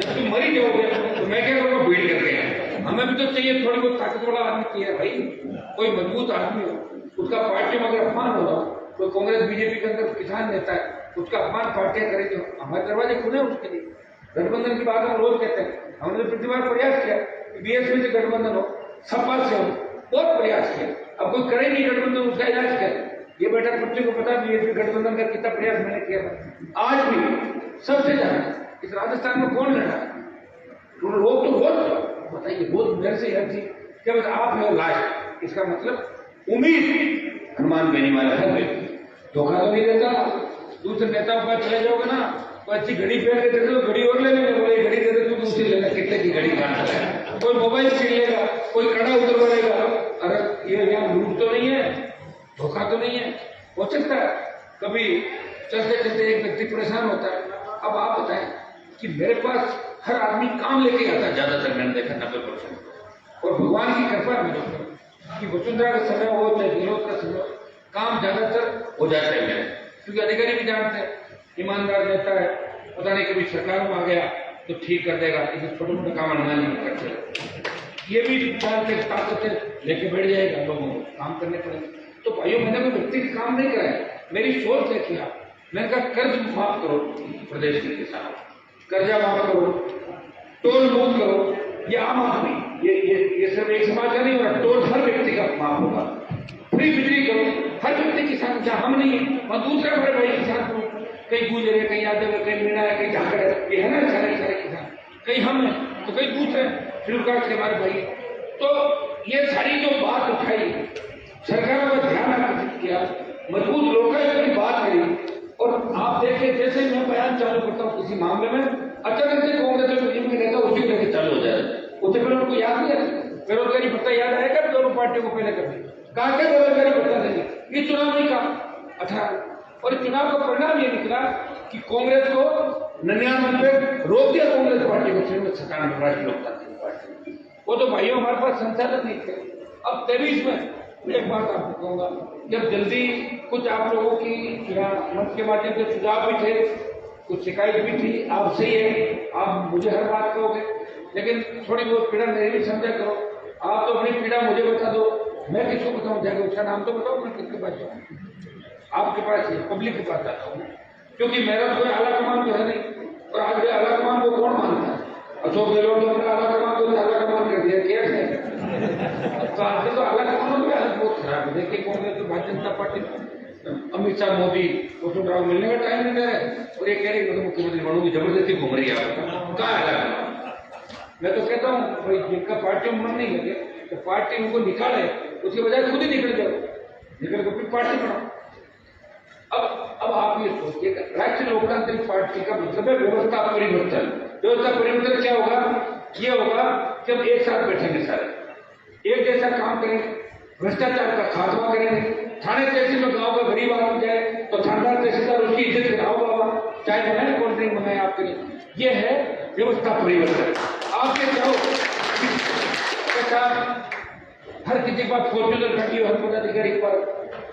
जब तुम मरी जाओगे तो मैं क्या करूँगा? भीड़ करके हमें भी तो चाहिए थोड़ी बहुत ताकत वाला आदमी चाहिए भाई, कोई मजबूत आदमी हो, उसका पार्टी में अगर अपमान हो रहा हो, कोई कांग्रेस बीजेपी के अंदर किसान नेता है, उसका अपमान पार्टियां करें तो हमारे दरवाजे खुले उसके लिए। गठबंधन की बात हम रोज कहते हैं, हमने तो प्रतिबार प्रयास किया कि बीएसपी से गठबंधन हो, सपा से हो, बहुत प्रयास किया, अब कोई करे नहीं गठबंधन, उसका इलाज क्या? ये बैठक बच्चे को पता बीएसपी गठबंधन का कितना प्रयास मैंने किया था। आज भी सबसे ज्यादा इस राजस्थान में कौन लड़ा? लोग तो वोट बताइए, वोट मेरे से हर चीज क्या बस आप है लास्ट, इसका मतलब उम्मीद हनुमान बेनीवाल है, धोखा तो नहीं देता। दूसरे नेताओं के पास चले जाओगे ना तो अच्छी घड़ी पहन के दे दो, घड़ी और ले लेंगे, बोले घड़ी दे दे, तू दूसरी लेना, कितने की घड़ी खाना है, कोई मोबाइल छीन लेगा, कोई कड़ा उतरवाएगा। अरे ये यहाँ लूट तो नहीं है, धोखा तो नहीं है? हो सकता है कभी चलते चलते एक व्यक्ति परेशान होता है। अब आप बताएं कि मेरे पास हर आदमी काम लेके आता है, ज्यादातर मैंने देखा 90%, और भगवान की कृपा मेरे ऊपर कि वसुंधरा का समय हो चाहे गहलोत का समय, काम ज्यादातर हो जाता है मेरे, क्योंकि अधिकारी भी जानते हैं ईमानदार नेता है, पता नहीं कभी सरकार में आ गया तो ठीक कर देगा, इसे छोटे मोटे काम अनुमान नहीं करते, ये भी जानते ताकत लेके बैठ जाएगा, लोगों को काम करने पड़ेगा। तो भाइयों मैंने कोई व्यक्ति का काम नहीं कराया, मेरी सोच है किया, मैंने कहा कर्ज माफ करो प्रदेश के किसानों, कर्जा माफ करो, टोल मुक्त करो, ये आम आदमी ये सिर्फ एक समाज का नहीं हो रहा, टोल हर व्यक्ति का माफ होगा, फ्री बिजली करो, हर व्यक्ति किसान, जहां हम नहीं वहां दूसरे बड़े भाई किसान को, कहीं गुजर है, कहीं यादव है, कहीं मीणा है, कहीं झाकर है, ये है ना सारे सारे किसान, कहीं हम है तो कहीं दूसरे फ्लिपकार्ट के हमारे भाई। तो ये सारी जो बात उठाई, सरकारों का ध्यान आकर्षित किया, मजबूत लोकायुक्त की बात करी, और आप देखिए जैसे मैं बयान चालू करता हूँ किसी मामले में, अचानक से कांग्रेस में बीजेपी नेता उसी तरह चालू हो जाए, उससे पहले उनको याद नहीं है बेरोजगारी भत्ता याद आएगा, दोनों पार्टियों को पहले कर दिया, कहा क्या बेरोजगारी भत्ता देंगे, ये चुनाव नहीं कहा 18, और चुनाव का परिणाम ये निकला कि कांग्रेस को 99 पे रोक दिया, कांग्रेस पार्टी को फिर 97 राष्ट्रीय लोकतांत्रिक पार्टी। वो तो भाइयों हमारे पास संसाधन नहीं थे। अब 23 में एक बात आपको कहूंगा, जब जल्दी कुछ आप लोगों की यहाँ मंच के माध्यम से सुझाव भी थे, कुछ शिकायत भी थी, आप सही है, आप मुझे हर बात कहोगे, लेकिन थोड़ी बहुत पीड़ा मेरी भी समझा करो। आप तो अपनी पीड़ा मुझे बता दो, मैं किसको बताऊं? जाएगा उसका नाम तो बताओ, मैं किसके पास जाऊँ? आपके पास ही, पब्लिक के पास जाता हूँ, क्योंकि मेरा कोई आला कमान तो है नहीं, और आज आला कमान को कौन मानता है? अशोक गहलोत तो अपना आला कमान को आला कमान कर दिया, क्या है? तो आज तो आला कमान में हालत बहुत खराब है। देखिए कांग्रेस तो भारतीय जनता पार्टी, अमित शाह, मोदी, वसुंधरा को मिलने का टाइम नहीं दे रहे, और ये कह रही है मुख्यमंत्री बनूंगी, जबरदस्ती घूम रही है, कहाँ आला? मैं तो कहता हूँ भाई जिनका पार्टी में मन नहीं लगे तो पार्टी उनको निकाले, उसके बजाय खुद ही निकल जाओ, निकल कर फिर पार्टी बनाओ। अब आप ये सोचिए, राष्ट्रीय लोकतांत्रिक पार्टी का मतलब है व्यवस्था परिवर्तन। व्यवस्था परिवर्तन क्या होगा? ये होगा कि हम एक साथ बैठेंगे, सारे एक जैसा काम करेंगे, भ्रष्टाचार का खात्मा करेंगे, थाने तहसील में गांव का गरीब आदमी जाए तो थानेदार तहसीलदार उसकी इज्जत कराओ बाबा, चाहे बनाए कोल्ड ड्रिंक बनाए आपके लिए। ये है व्यवस्था परिवर्तन। आपके चाहो हर किसी के पास फॉर्चूनर खड़ी हो, हर पदाधिकारी के पास,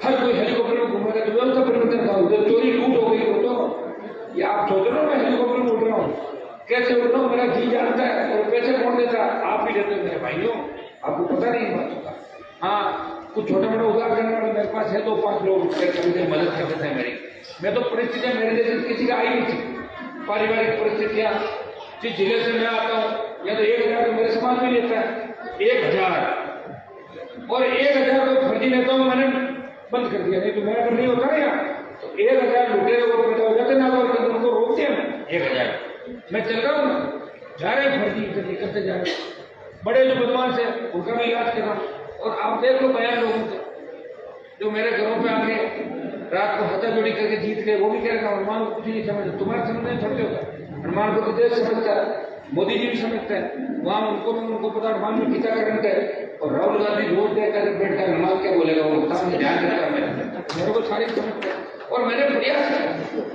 हर कोई हेलीकॉप्टर में घूमेगा, तो व्यवस्था परिवर्तन का होगा। चोरी लूट हो गई हो तो ये आप सोच रहे हो मैं हेलीकॉप्टर में उड़ रहा हूँ, कैसे उड़ रहा हूँ, मेरा जी जानता है, और पैसे कौन देता है? आप ही देते हो मेरे भाइयों, आपको पता नहीं बातों का। हाँ, कुछ छोटा मोटा उधार करने वाले मेरे पास है, 2-5 लोग कभी मदद कर देते हैं मेरी। मैं तो परिस्थितियां मेरे जैसे किसी का आई नहीं थी, पारिवारिक परिस्थितियां, जिस जिले से मैं आता हूँ या तो 1000 तो मेरे समाज में लेता है, 1000, और 1000 तो फर्जी नेताओं मैंने बंद कर दिया, नहीं तो मैं अगर नहीं होता ना यार तो 1000 लुटेरे वो पैदा हो जाते नागौर के, उनको रोक दिया मैं 1000। मैं चल रहा हूँ ना, जा रहे फर्जी निकलते जा रहे, बड़े जो बदमाश है उनका मैं इलाज कर रहा हूँ। और आप देख लो बयान लोगों के जो मेरे घरों पे आके रात को हथाजोड़ी करके जीत गए, वो भी कह रहे हनुमान को कुछ नहीं समझ, तुम्हारे समझने थोड़े होगा, हनुमान को तो देश समझता है, मोदी जी भी समझते हैं, वहां उनको पता हनुमान में गीता करंट है। और राहुल गांधी रोज देखकर बैठकर हनुमान क्या बोलेगा वो सामने ध्यान देता है, मेरे को सारी समझते हैं। और मैंने प्रयास किया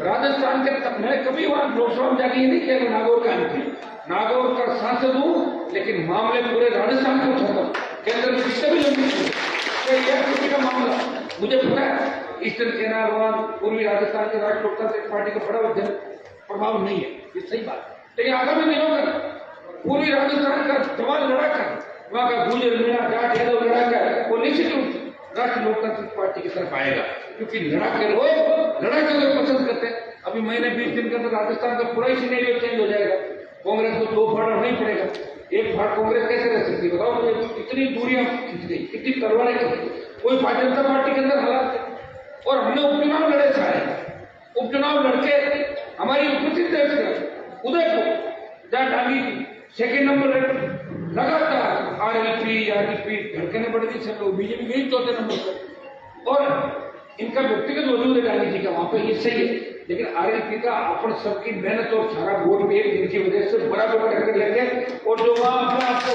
राजस्थान के तक, मैं कभी वहां लोकसभा में जाके ये नहीं किया नागौर का एमपी, नागौर का सांसद हूँ, लेकिन मामले पूरे राजस्थान को उठाता हूँ, केंद्र में किससे भी लंबी का मामला मुझे पता है। ईस्टर्न केनाल वहां पूर्वी राजस्थान के राष्ट्रीय लोकतांत्रिक पार्टी का बड़ा प्रभाव नहीं है, ये सही बात है। लेकिन आगामी दिनों में पूर्वी राजस्थान का जवान लड़ाकर, वहां का गुजर मीणा जाट यादव लड़ाकर वो निश्चित रूप से राष्ट्रीय लोकतांत्रिक पार्टी की तरफ आएगा, क्योंकि लड़ाके लोग पसंद करते हैं। अभी महीने 20 दिन के अंदर राजस्थान का पूरा ही सिनेरियो चेंज हो जाएगा, कांग्रेस को 2 फाड़ नहीं पड़ेगा, 1 फाड़ कांग्रेस कैसे रह सकती है बताओ मुझे? इतनी दूरियां खींच गई, कितनी तलवारें खींच गई, कोई भारतीय जनता पार्टी के अंदर हालात थे। और हमने उपचुनाव लड़े सारे, उपचुनाव लड़के हमारी उपस्थित उदयपुर जहाँ डाली थी 2nd नंबर लगातार आरएलपी धड़कने बढ़ गई, सब लोग बीजेपी गई 4थे नंबर पर। और इनका व्यक्तिगत वजूद है डाली जी का वहां पर, ये सही है, लेकिन आरएलपी का अपन सबकी मेहनत और सारा वोट भी एक दिन की वजह से बराबर टक्कर लेंगे। और जो वहां अपना आपको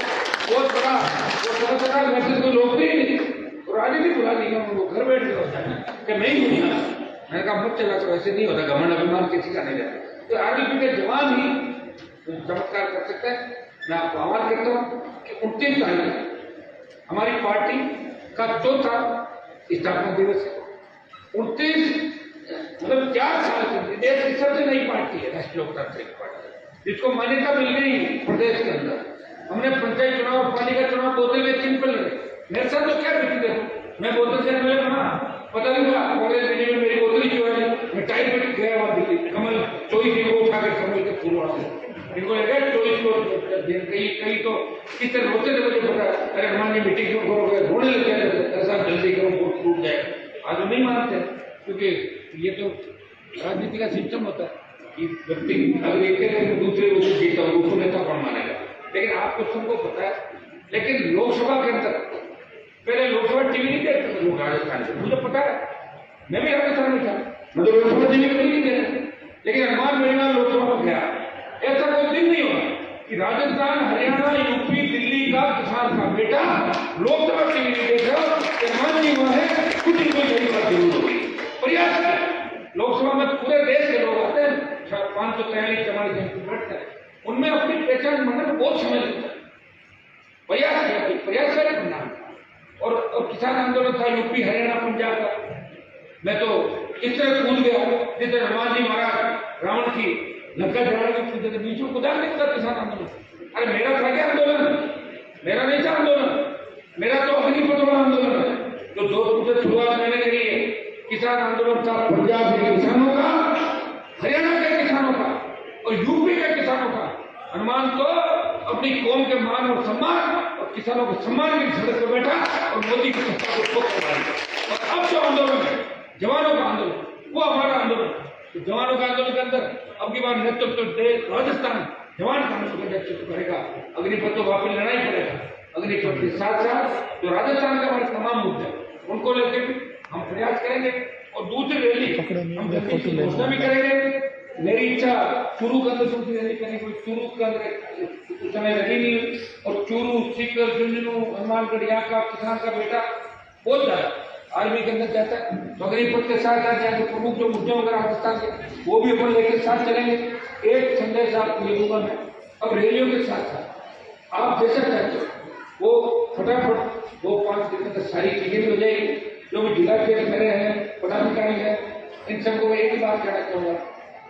बहुत बड़ा वैसे तो लोग भी नहीं, तो राजनीति बुला दी उनको, घर बैठ गए होता है कि मैं ही दुनिया, मैंने कहा मत चला, तो ऐसे नहीं होता, घमंड अभिमान किसी का नहीं रहता। तो आरएलपी के जवान ही चमत्कार कर सकते हैं। मैं आपको आह्वान करता हूं कि 29 तारीख हमारी पार्टी का 4था स्थापना दिवस है। 29 मतलब 4 साल से देश की सबसे नई पार्टी है राष्ट्रीय लोकतांत्रिक पार्टी, जिसको मान्यता मिल गई प्रदेश के अंदर। हमने पंचायत चुनाव और पालिका चुनाव बोतल में सिंपल लड़े, मेरे साथ तो क्या बीती देखो, मैं बोतल से पहले बना पता नहीं हुआ कांग्रेस बीजेपी में मेरी बोतल ही जो है, मैं टाइम पे गया वहां दिल्ली, कमल 24 को उठा कर कमल के फूल वाला इनको लगा 24 को कहीं तो किस तरह रोते थे मुझे पता, अरे हमारी मीटिंग क्यों करोगे, रोने लग गया, ऐसा जल्दी करो वोट टूट जाए। आज वो नहीं मानते, क्योंकि ये तो राजनीति का सिस्टम होता है कि व्यक्ति अगर एक दूसरे को जीता हो उसको नेता कौन मानेगा। लेकिन आपको सबको पता है, लेकिन लोकसभा के अंदर पहले लोकसभा टीवी नहीं देखते थे लोग राजस्थान से, मुझे पता है, मैं भी राजस्थान में था, मुझे लोकसभा टीवी नहीं देते, लेकिन हनुमान मेहमान लोकसभा में गया। ऐसा कोई दिन नहीं होगा कि राजस्थान, हरियाणा, यूपी, दिल्ली का किसान का बेटा लोकसभा टीवी नहीं देख रहा, हनुमान जी वहां है, कुछ न कोई नई बात जरूर होगी। प्रयास करें, लोकसभा में पूरे देश के लोग आते हैं, 543 बैठते हैं, उनमें अपनी पहचान बनने में बहुत समय लगता है। प्रयास करें नाम। और किसान आंदोलन था यूपी, हरियाणा, पंजाब का, मैं तो इस तरह कूद गया जिस तरह हनुमान जी महाराज रावण की लंका जलाने में कूदते थे, बीच में कुदार नहीं था किसान आंदोलन। अरे मेरा था क्या आंदोलन? मेरा नहीं था आंदोलन, मेरा तो अग्निपथ वाला आंदोलन है जो 2 शुरुआत मैंने करी है। किसान आंदोलन था पंजाब के किसानों का, हरियाणा के किसानों का और यूपी के किसानों का। हनुमान तो अपनी कौम के मान और सम्मान और किसानों के सम्मान की सड़क पर बैठा और मोदी की सत्ता को ठोक मारा। और अब जो आंदोलन है जवानों का आंदोलन, वो हमारा आंदोलन, तो जवानों का आंदोलन के अंदर अब की बार नेतृत्व राजस्थान जवान कांग्रेस का नेतृत्व करेगा। अग्निपथ तो वापस लेना ही पड़ेगा। अग्निपथ के साथ साथ जो राजस्थान के हमारे तमाम मुद्दे उनको लेकर भी हम प्रयास करेंगे। और दूसरी रैली हम घोषणा भी करेंगे। मेरी इच्छा चूरू के अंदर दूसरी रैली करने की, चूरू के अंदर उस समय लगी नहीं, और चूरू, सीकर, झुंझुनू, हनुमानगढ़ यहाँ का किसान का बेटा बहुत ज्यादा आर्मी के अंदर जाता है। तो अग्निपथ के साथ साथ यहाँ के प्रमुख जो मुद्दे होंगे राजस्थान के वो भी अपन लेकर साथ चलेंगे। एक संदेश आपको ये दूंगा मैं, अब रैलियों के साथ साथ आप जैसा चाहते हो वो फटाफट 2-5 दिन तक सारी चीजें भी हो जाएगी। जो भी जिला के मेरे हैं, पदाधिकारी हैं, इन सबको मैं एक ही बात कहना चाहूंगा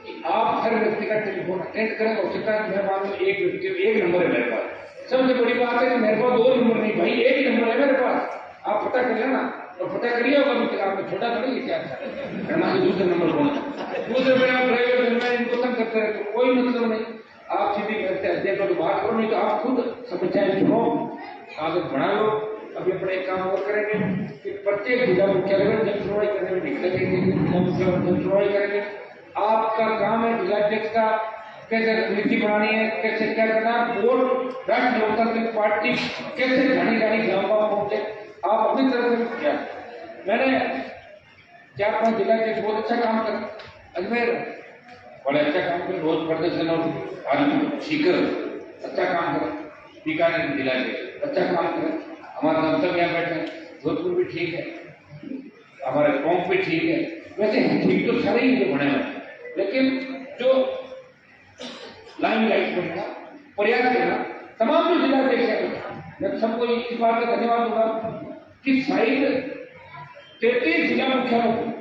कि आप हर व्यक्ति का टेलीफोन अटेंड करें। और सरकार मैं मानूं एक व्यक्ति एक नंबर है मेरे पास। सबसे बड़ी बात है कि मेरे पास 2 नंबर नहीं भाई, एक ही नंबर है मेरे पास। आप पता कर लेना और पता करिए होगा भी आपने छोटा करेंगे क्या हमारे दूसरे नंबर कौन है। दूसरे में आप ड्राइवर इनको तंग करते रहे तो कोई मतलब नहीं। आप सीधी देखो तो बात करो, नहीं तो आप खुद समस्याएं सुनो, कागज बना लो। अभी अपने एक काम और करेंगे कि प्रत्येक जिला मुख्यालय में जन सुनवाई करने में निकलेंगे, जिला मुख्यालय में जन सुनवाई करेंगे। आपका काम है जिलाध्यक्ष का कैसे नीति बनानी है, कैसे क्या करना, वोट राष्ट्रीय लोकतांत्रिक पार्टी कैसे घनी घनी गाँव गाँव पहुंचे, आप अपनी तरफ से किया। मैंने 4-5 जिलाध्यक्ष बहुत अच्छा काम कर, अजमेर बड़े अच्छा काम कर, रोज प्रदर्शन और सीकर अच्छा काम कर, बीकानेर जिला के अच्छा काम करे, हमारा दफ्तर यहाँ बैठे, जोधपुर भी ठीक है, हमारे टोंक भी ठीक है। वैसे ठीक तो सारे ही जो बने हुए, लेकिन जो लाइन लाइट करना, प्रयास करना, तमाम जो जिलाध्यक्ष हैं, मैं सबको इस बात का धन्यवाद दूंगा कि शायद 33 जिला मुख्यालय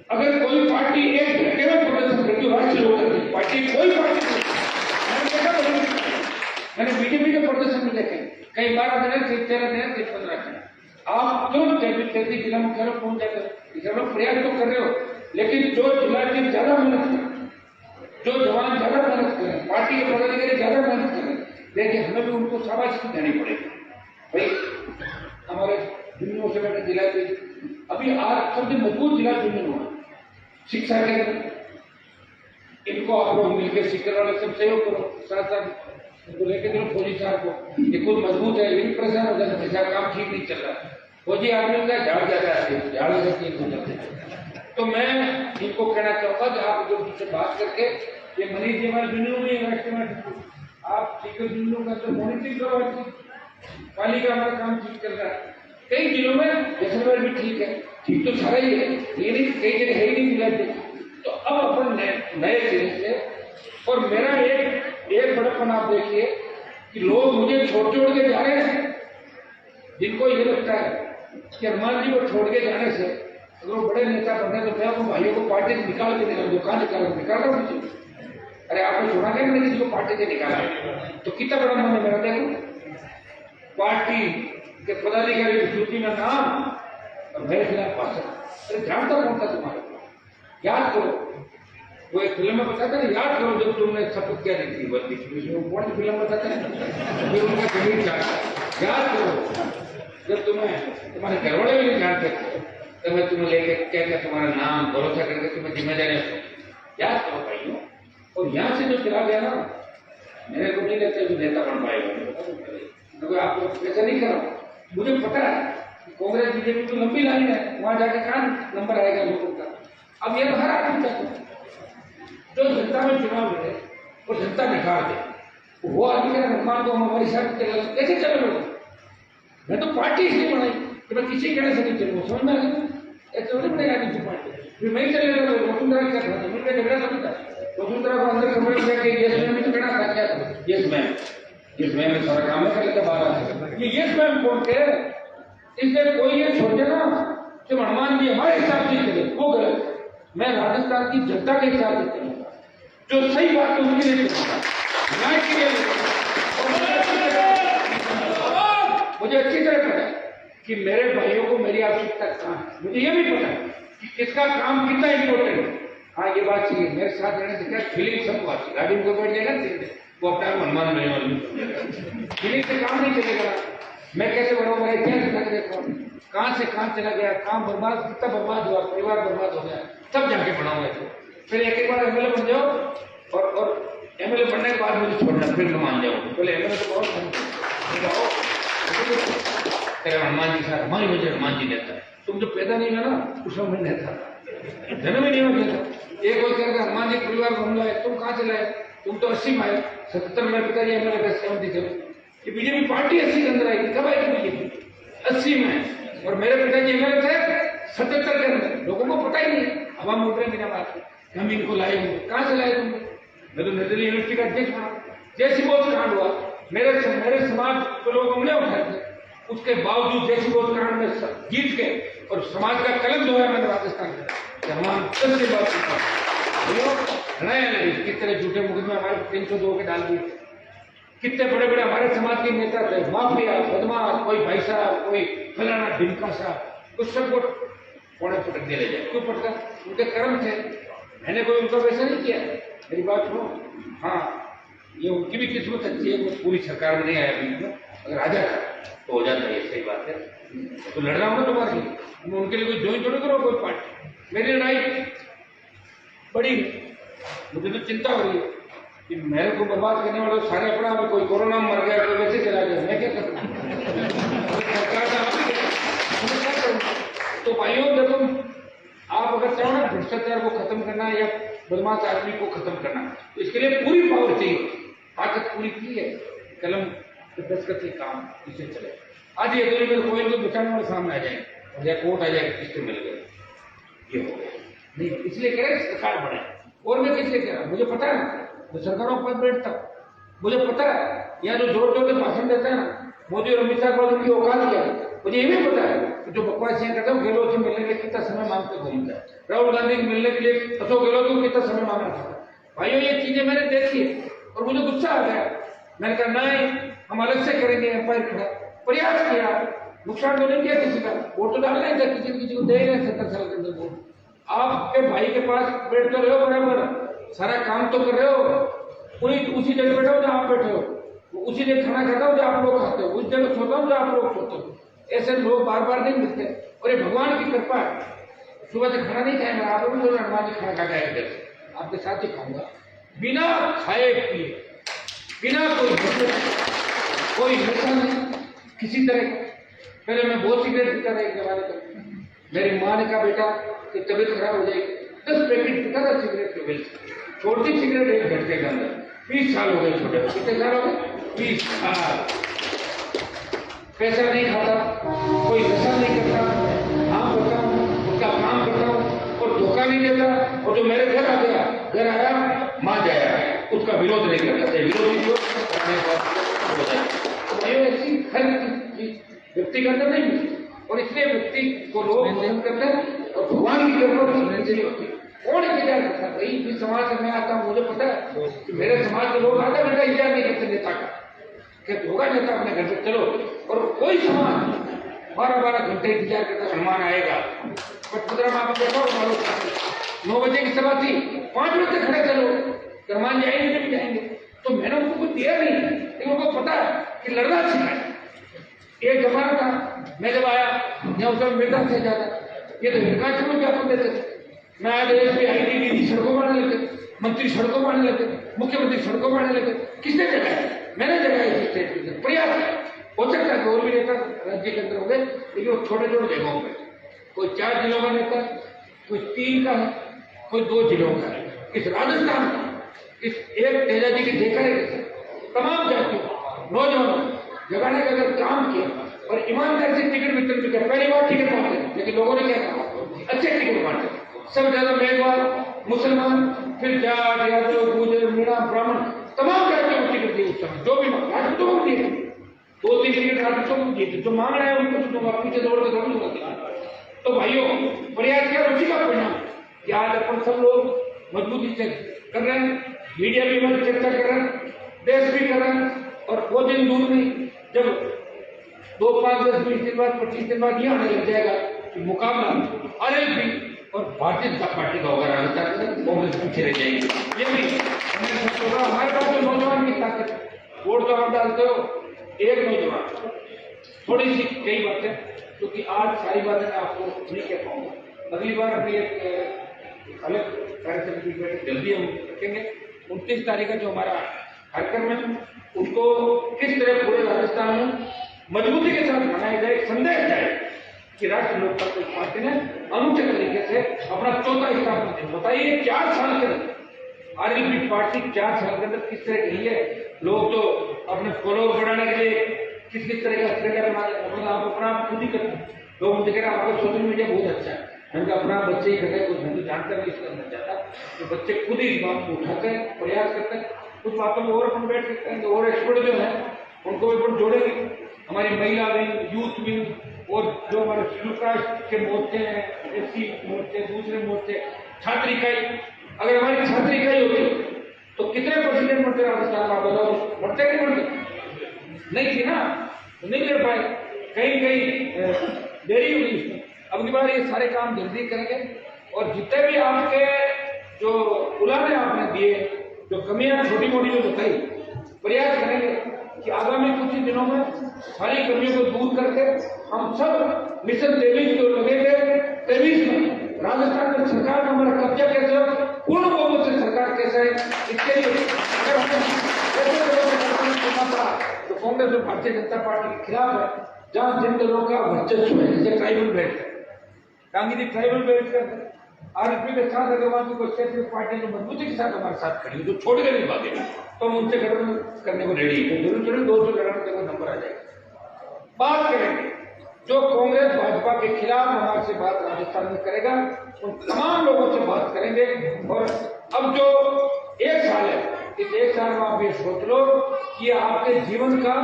अगर कोई पार्टी एक घंटे में प्रदर्शन करती है, राष्ट्रीय लोकतांत्रिक पार्टी कोई पार्टी नहीं, मैंने बीजेपी के प्रदर्शन में देखे कई 12 दिन, 13 दिन, 15 दिन, आप तुरंत 33 जिला मुख्यालय पहुंच जाते हो। इसे लोग प्रयास तो कर रहे हो, लेकिन जो जिला के ज्यादा मेहनत करें, जो जवान ज्यादा मेहनत करें, पार्टी के पदाधिकारी ज्यादा मेहनत करें, देखिए हमें भी उनको शाबाशी देनी पड़ेगी। भाई हमारे झुंझुनू से बैठे जिला के अभी आज सबसे मजबूत जिला झुंझुनू हुआ, शिक्षा के इनको आप लोग मिलकर शिक्षा वाले सब सहयोग करो, साथ साथ तो लेके चलो फौजी साहब को, ये खुद मजबूत है, लेकिन परेशान हो जाता है, काम ठीक नहीं चल रहा। फौजी आदमी का झाड़ ज्यादा आते हैं, झाड़ हो जाते हैं। तो मैं इनको कहना चाहूंगा कि आप जो मुझसे बात करके, ये मनीष जी हमारे जुनू में आप ठीक है, जुनू का तो मॉनिटरिंग करो, पानी का हमारा काम ठीक चल रहा है। कई जिलों में जैसलमेर भी ठीक है, ठीक तो सारा ही है, लेकिन कई जगह है ही नहीं मिला। तो अब अपन नए सिरे से, और मेरा एक बड़प्पन आप देखिए कि लोग मुझे छोड़ के जा रहे हैं, जिनको ये लगता है कि हनुमान जी को छोड़ के जाने से अगर वो बड़े नेता बनते तो मैं अपने भाइयों को पार्टी से निकाल के निकाल, कहाँ निकाल रहा मुझे। अरे आपने सुना क्या, मैंने किसी को पार्टी से निकाला, तो कितना बड़ा मन है मेरा। देखो पार्टी के पदाधिकारी की सूची में नाम और मेरे खिलाफ भाषण, अरे जानता कौन था तुम्हारे को, याद करो। वो एक फिल्म में बताता है, याद करो जब तुमने शपथ क्या दी थी वर्दी की, कौन सी फिल्म बताता है, फिर उनका जमीन चाहता, याद करो जब तुम्हारे घर वाले भी नहीं जानते तो मैं तुम्हें लेके क्या तुम्हारा नाम भरोसा करके तुम्हें जिम्मेदारी याद करो भाइयों। और यहाँ से जो चला गया ना, मेरे को नहीं लगता जो नेता बन पाएगा, तो आपको ऐसा नहीं करो। मुझे पता है कांग्रेस बीजेपी तो लंबी लाइन है, वहां जाके कहाँ नंबर आएगा लोगों का। अब ये हर आदमी चाहता है जो जनता में चुनाव लड़े और जनता निकाल दे, वो आदमी का निर्माण को हमारी साथ चलेगा, कैसे चलेगा। मैं तो पार्टी इसलिए बनाई कि मैं किसी कहने से नहीं चलूँ, समझ में आ गया, ऐसे नहीं बनेगा किसी पार्टी, फिर मैं ही चलेगा तो वसुंधरा क्या था, जमीन का झगड़ा समझता, वसुंधरा को अंदर कमरे में जाके यस मैम ही तो कहना था, क्या यस मैम में सारा काम है कर लेता बाहर, ये यस मैम बोल के इसलिए कोई ये सोचे ना कि हनुमान जी हमारे हिसाब से चले, वो गलत। मैं राजस्थान की जनता के हिसाब से चलूंगा, जो सही बात है उनके लिए चलूंगा, न्याय के लिए। मुझे अच्छी तरह पता है कि मेरे भाइयों को मेरी आवश्यकता कहाँ है, मुझे ये भी पता है कि किसका काम कितना इंपॉर्टेंट है। हाँ ये बात चाहिए, मेरे साथ रहने से क्या फीलिंग सबको आती है, गाड़ी में बैठ जाएगा वो अपना हनुमान बनने वाली, फीलिंग से काम नहीं चलेगा। मैं कैसे बढ़ाऊँ, मेरा इतिहास लग देखो कहाँ से कहाँ चला गया, काम बर्बाद कितना बर्बाद हुआ, परिवार बर्बाद हो गया, तब जाके बढ़ाऊंगा। फिर एक बार एमएलए बन जाओ और एमएलए बनने के बाद मुझे छोड़ना, फिर मैं मान जाऊँ। पहले एमएलए तो बहुत तेरे हनुमान जी साहब, हमारी वजह हनुमान जी नेता है, तुम जो पैदा नहीं हुआ ना उस समय नेता जन्म ही नहीं हुआ नेता। एक कोई करके हनुमान जी परिवार को हमला है, तुम कहाँ से लाए, तुम तो 80 में आए, 77 में पिताजी एमएलए का 77। ये बीजेपी पार्टी 80 के अंदर आई थी, कब आई थी बीजेपी 80 में, और मेरे पिताजी एमएलए थे 77 के अंदर। लोगों को पता ही नहीं, हवा में उठ रहे बिना बात के, हम इनको लाए होंगे, कहाँ से लाए तुमने। मैं तो निर्दलीय यूनिवर्सिटी का अध्यक्ष बना, जैसी बहुत कांड हुआ मेरे समाज के लोग उंगलियां उठाए थे, उसके बावजूद जैसी बहुत कांड में जीत के और समाज का कलम धोया मैंने राजस्थान के हमारे सबसे बात कितने झूठे मुकदमे हमारे 302 के डाल दिए, कितने बड़े बड़े हमारे समाज के नेता थे, माफिया बदमाश, कोई भाई साहब, कोई फलाना ढिमका साहब, उस सबको पौड़े पटक दे ले जाए। क्यों पटका, उनके कर्म थे, मैंने कोई उनका वैसा नहीं किया। मेरी बात सुनो, हाँ ये उनकी भी किस्मत अच्छी है, वो पूरी सरकार में नहीं आया, अगर आ जाता तो हो जाता है, सही बात। बात है, तो लड़ रहा हूँ तुम्हारे लिए, मैं उनके लिए कोई ज्वाइन थोड़ी करो कोई पार्टी। मेरी लड़ाई बड़ी, मुझे तो चिंता हो रही है कि मेरे को बर्बाद करने वाले सारे अपना, कोई कोरोना में मर गया, कोई वैसे चला गया, मैं क्या करूँ? सरकार क्या करूँ? तो भाइयों देखो, आप अगर चाहो ना भ्रष्टाचार को खत्म करना या बदमाश आदमी को खत्म करना, तो इसके लिए पूरी पावर चाहिए, ताकत पूरी की है, कलम दस्तखत से काम इसे चले। आज ये अगली बार कोई बचाने वाले सामने आ जाए या कोर्ट आ जाए, किससे मिल गए, ये हो गया नहीं, इसलिए कह रहे सरकार बढ़े। और मैं किसलिए कह रहा हूँ, मुझे पता है मैं सरकारों पर बैठता हूँ, मुझे पता है यहाँ जो जोर जोर के भाषण देता है ना मोदी और अमित शाह को, उनकी औकात क्या है, मुझे ये भी पता है कि जो बकवास यहाँ करता हूँ, गहलोत से मिलने के लिए कितना समय मांगते घूमता है, राहुल गांधी से मिलने के लिए अशोक गहलोत को कितना समय मांगना था। भाइयों ये चीजें मैंने देखी और मुझे गुस्सा आ गया, मैंने कहा नहीं हम अलग से करेंगे, एम्पायर खड़ा प्रयास किया, नुकसान तो नहीं किया किसी का, वोट तो डालना है, किसी को दे ही नहीं 70 साल के अंदर वोट। आपके भाई के पास बैठ तो रहे हो बराबर, सारा काम तो कर रहे हो, उसी जगह बैठे हो जहाँ आप बैठे हो, उसी जगह खाना खाता हो जो आप लोग खाते हो, उस जगह सोता हो जो आप लोग सोते हो, ऐसे लोग बार बार नहीं मिलते। और ये भगवान की कृपा है, सुबह से खाना नहीं खाएंगे आप लोग, हनुमान जी खाना खा के आपके साथ ही खाऊंगा, बिना खाए पिए, बिना कोई नशा नहीं किसी तरह। पहले मैं बहुत सिगरेट पीता था एक जमाने तक, मेरी माँ ने कहा बेटा कि तबीयत खराब हो जाएगी, 10 पैकेट पीता था सिगरेट के बिल, छोटी सिगरेट 1 घंटे के अंदर, 20 साल हो गए छोटे, कितने साल हो गए 20 साल। पैसा नहीं खाता, कोई नशा नहीं करता, हाँ करता हूँ, उसका काम करता हूँ और धोखा नहीं देता, और जो मेरे घर आ गया, घर आया मान जाया, उसका विरोध नहीं करता, विरोधी हो जाए। ऐसी हर व्यक्ति के अंदर नहीं मिलती, और इसलिए व्यक्ति को लोग पसंद करते हैं और भगवान की कृपा होती है। कौन इंतजार करता है? भाई जिस समाज से मैं आता हूँ मुझे पता है कि मेरे समाज के लोग आधा घंटा इंतजार नहीं करते नेता का, कि होगा नेता अपने घर से चलो, और कोई समाज 12-12 घंटे इंतजार करता हनुमान आएगा। पटपुत्रा माँ को देखो 9 बजे की सभा थी, 5 बजे तक खड़े चलो, हनुमान जी आएंगे जब जाएंगे। तो मैंने उनको कुछ दिया नहीं, लेकिन उनको पता है कि लड़ना सीखा। एक जमाना था मैं जब आया यहाँ उस समय मेरा से ज्यादा ये तो विकास ज्ञापन देते थे, मैं आज IDD सड़कों बनाने लगे, मंत्री सड़कों बनाने लगे, मुख्यमंत्री सड़कों बनाने लगे, किसने जगाया? मैंने जगाया इस स्टेट के अंदर। प्रयास हो सकता है और भी नेता राज्य के अंदर हो गए, लेकिन वो छोटे छोटे जगहों पर, कोई 4 जिलों का नेता, कोई 3 का है, कोई 2 जिलों का है। इस राजस्थान का इस एक तेजा जी की देखा है, तमाम जातियों नौजवानों जगाने का अगर काम किया और ईमानदारी से टिकट वितरण किया, पहली बार टिकट बांटे, लेकिन लोगों ने क्या कहा? अच्छे टिकट बांटे, सब ज्यादा मेघवाल, मुसलमान, फिर जाट, यादव, गुजर, मीणा, ब्राह्मण, तमाम जातियों को टिकट दी उस समय, जो भी राजपूतों को दिए, 2-3 टिकट राजपूतों को दिए, जो मांग रहे हैं उनको तो दूंगा, पीछे दौड़ के दौड़ दूंगा। तो भाइयों प्रयास किया, रुचि का परिणाम कि आज अपन सब लोग मजबूती से कर रहे हैं, मीडिया भी हमारी चर्चा कर रहे हैं, देश भी कर रहे हैं, और वो दिन दूर नहीं जब 2, 5, 10, 20 दिन बाद, 25 दिन बाद ये आने लग जाएगा कि मुकाबला RLP और भारतीय जनता पार्टी का होगा, राजस्थान कांग्रेस पीछे रह जाएगी। ये भी हमारे पास जो नौजवान की ताकत, वोट तो आप डालते हो एक नौजवान, थोड़ी सी कई बातें, क्योंकि आज सारी बातें मैं आपको नहीं कह पाऊंगा, अगली बार अपनी एक अलग कार्यक्रम की बैठक जल्दी हम रखेंगे। 29 तारीख का जो हमारा कार्यक्रम है उनको किस तरह पूरे राजस्थान में मजबूती के साथ मनाया जाए, संदेश जाए कि राष्ट्रीय लोकतांत्रिक पार्टी ने अनूठे तरीके से अपना 4था स्थापना दिन। बताइए 4 साल के अंदर RLP पार्टी 4 साल के अंदर किस तरह की है। लोग तो अपने फॉलोअर बढ़ाने के लिए किस किस तरह का स्ट्रेटा बना लेते, आप अपना खुद ही करते हैं। लोग मुझे कह रहे हैं आपका सोशल मीडिया बहुत अच्छा है, मैंने अपना बच्चे ही कर रहे, कुछ मैं जानकर नहीं इसके अंदर जाता, तो बच्चे खुद ही इस बात को उठाते हैं, प्रयास करते हैं, कुछ बातों में और अपन बैठ सकते हैं, और एक्सपर्ट जो है उनको भी अपन जोड़ेंगे, हमारी महिला विंग, यूथ विंग, और जो हमारे शेड्यूल कास्ट के मोर्चे हैं, SC मोर्चे, दूसरे मोर्चे, छात्र इकाई, अगर हमारी छात्र इकाई होती तो कितने परसेंटेज बढ़ते राजस्थान में, आप बताओ, बढ़ते नहीं बढ़ते? नहीं थी ना, तो नहीं कर पाए, कहीं देरी हुई इसमें। अब की बार ये सारे काम जल्दी करेंगे, और जितने भी आपके जो उलाने आपने दिए, जो कमियां छोटी मोटी जो बताई, प्रयास करेंगे कि आगामी कुछ ही दिनों में सारी कमियों को दूर करके हम सब मिशन 23 जो लगे थे 23 में राजस्थान में सरकार का हमारा कब्जा कैसे हो, पूर्ण बहुमत से सरकार कैसे है, इसके लिए अगर हमें तो कांग्रेस और भारतीय जनता पार्टी के खिलाफ है, जहां जिन दलों का वर्चस्व है, जैसे ट्राइबल बेल्ट है, कांगी ट्राइबल बेल्ट है, आरएसपी के साथ अग्रवाल की क्षेत्रीय पार्टी जो मजबूती के साथ हमारे साथ खड़ी जो छोड़ के नहीं पाते तो हम उनसे गठबंधन करने को रेडी है। जरूर जरूर 200 लड़ाने का नंबर आ जाएगा। बात करेंगे जो कांग्रेस भाजपा के खिलाफ हमारे से बात राजस्थान में करेगा, उन तमाम लोगों से बात करेंगे। और अब जो 1 साल है, इस 1 साल में आप ये सोच लो कि आपके जीवन का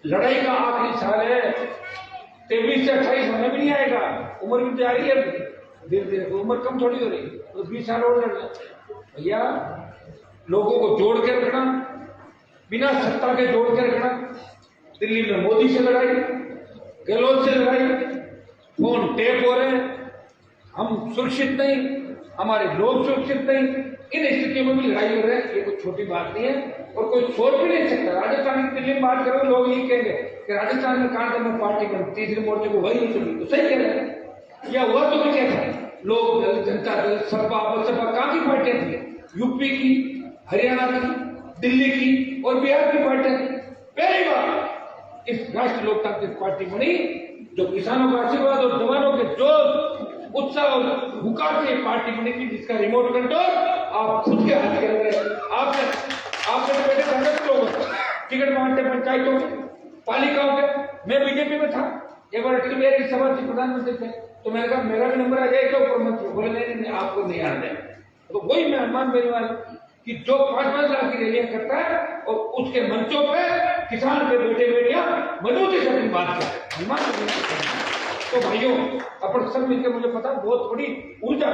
लड़ाई का आखिरी साल है। 23 से 28 होने भी नहीं आएगा, उम्र भी जा रही है धीरे धीरे, उम्र कम थोड़ी हो रही है, तो 20 साल और लड़ भैया। लोगों को जोड़ के रखना, बिना सत्ता के जोड़ के रखना। दिल्ली में मोदी से लड़ाई, गहलोत से लड़ाई, फोन टेप हो रहे हैं, हम सुरक्षित नहीं, हमारे लोग सुरक्षित नहीं, इन स्थितियों में भी लड़ाई हो रही है। ये कोई छोटी बात नहीं है और कोई सोच भी नहीं सकता। राजस्थान की दिल्ली में बात करो, लोग यही कहेंगे कि राजस्थान में कांग्रेस में पार्टी बनी, तीसरे मोर्चे को वही नहीं चुनी, तो सही कह रहे हैं। या हुआ तो क्या था, लोग दल, जनता दल, सपा बसपा कहाँ की पार्टियां थी, यूपी की, हरियाणा की, दिल्ली की और बिहार की पार्टियां थी। पहली बार इस राष्ट्रीय लोकतांत्रिक पार्टी बनी जो किसानों का आशीर्वाद और जवानों के जोश, उत्साह और हुकार से पार्टी बनी थी, जिसका रिमोट कंट्रोल आप खुद के हाथ के अंदर आपने बैठे संगठन लोग टिकट बांटते पंचायतों के, पालिकाओं के। मैं बीजेपी में था, एक बार अटल बिहारी की सभा थी, प्रधानमंत्री थे, तो मैंने कहा मेरा भी नंबर आ जाएगा ऊपर मंत्री, बोले नहीं आपको नहीं आना है। तो वही मैं अनुमान परिवार कि जो 5-5 लाख की रैलियां करता है और उसके मंचों पे किसान के बेटे बेटियां मजबूती से अपनी बात करते हैं। तो भाइयों, अपन सब मिलकर, मुझे पता बहुत बड़ी ऊर्जा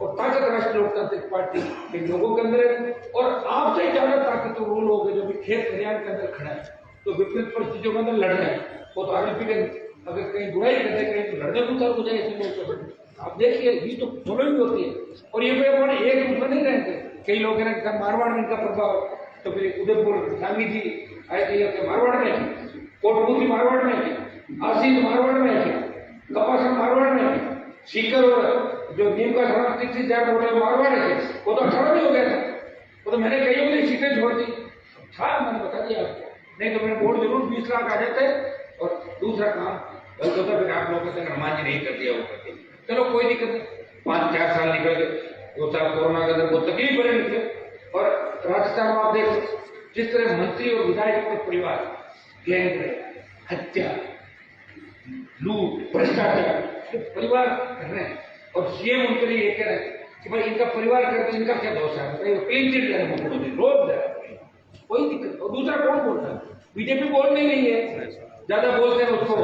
और ताकत राष्ट्रीय लोकतांत्रिक पार्टी के लोगों के अंदर है और आपसे ज्यादा ताकतवर वो लोग हैं जो भी खेत खलिहान के अंदर खड़ा है, तो विपरीत परिस्थितियों के अंदर लड़ रहे हैं। वो तो आरएसपी के अगर कहीं बुराई करते कहीं तो लड़ने को उतर हो जाए ऐसे लोग। आप देखिए ये तो फॉलोइंग होती है और ये कोई एक रूप में नहीं रहते। कई लोग हैं मारवाड़ में इनका प्रभाव, तो फिर उदयपुर गांधी जी आए थे मारवाड़ में, कोटपुतली मारवाड़ में, आसीन मारवाड़ में, कपासा मारवाड़ में, सीकर और जो नीम का थी मारवाड़ है, वो तो 18 में हो गया था। वो तो मैंने कई बड़ी सीटें छोड़ दी, था मैंने बता दिया आपको, नहीं तो मेरे वोट जरूर 20 लाख आ जाते। और दूसरा काम गलत होता, फिर आप लोगों से हनुमान जी नहीं कर दिया वो करते, चलो कोई दिक्कत नहीं, 5-4 साल निकल गए, 2 साल कोरोना के अंदर बहुत तकलीफ बने निकले। और राजस्थान में आप देखो जिस तरह मंत्री और विधायक के परिवार गैंग, हत्या, लूट, भ्रष्टाचार परिवार कर रहे हैं और सीएम उनके लिए ये कह रहे हैं कि भाई इनका परिवार करते, इनका क्या दोष है, क्लीन चिट रोक दे, कोई दिक्कत। और दूसरा कौन बोल रहा है, बीजेपी बोल नहीं रही है, ज्यादा बोलते हैं उसको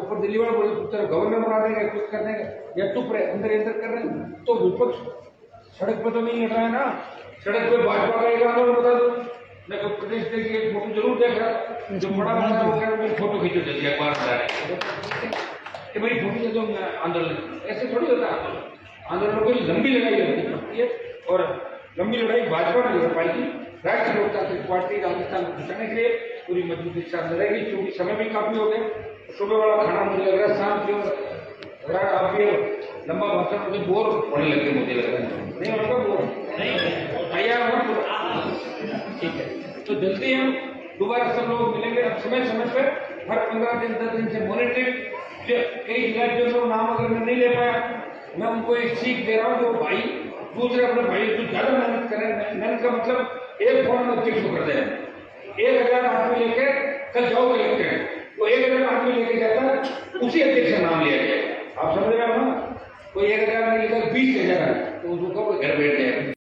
ऊपर दिल्ली वाले बोले गवर्नर बना देंगे, कुछ कर देंगे, या चुप रहे अंदर कर रहे हैं। तो विपक्ष सड़क पर तो नहीं लड़ रहा है ना, सड़क पे भाजपा का एक आंदोलन बता दो, मैं तो प्रदेश की एक फोटो जरूर देख रहा, जो बड़ा बड़ा वो कह रहे फोटो खींचो जल्दी अखबार कि भाई फोटो दे दो आंदोलन। ऐसे थोड़ी होता है आंदोलन, कोई लंबी लड़ाई होती है और लंबी लड़ाई भाजपा नहीं कर पाएगी। राष्ट्रीय लोकतांत्रिक पार्टी राजस्थान को बचाने के लिए पूरी मजबूती के साथ लड़ेगी, क्योंकि समय भी काफी हो गया, सुबह वाला खाना मुझे लग रहा है, शाम की और आप ये लंबा भाषण मुझे बोर होने लगे, मुझे लग रहा है नहीं होगा बोर नहीं तैयार हो, ठीक है। तो जल्दी हम दोबारा सब लोग मिलेंगे। अब समय समय पर हर 15 दिन 10 दिन से मॉनिटरिंग, कई राज्यों में नाम अगर मैं नहीं ले पाया, मैं उनको एक सीख दे रहा हूँ कि भाई दूसरे अपने भाई जो ज्यादा मेहनत करें, मेहनत का मतलब एक फॉर्म में अध्यक्ष को कर दे, 1000 आदमी लेके कल जाओ कलेक्टर, वो 1000 आदमी लेके जाता, उसी अध्यक्ष का नाम लिया जाए। आप समझ रहे हो ना, कोई 1000 नहीं लेकर 20,000 तो उसको घर बैठ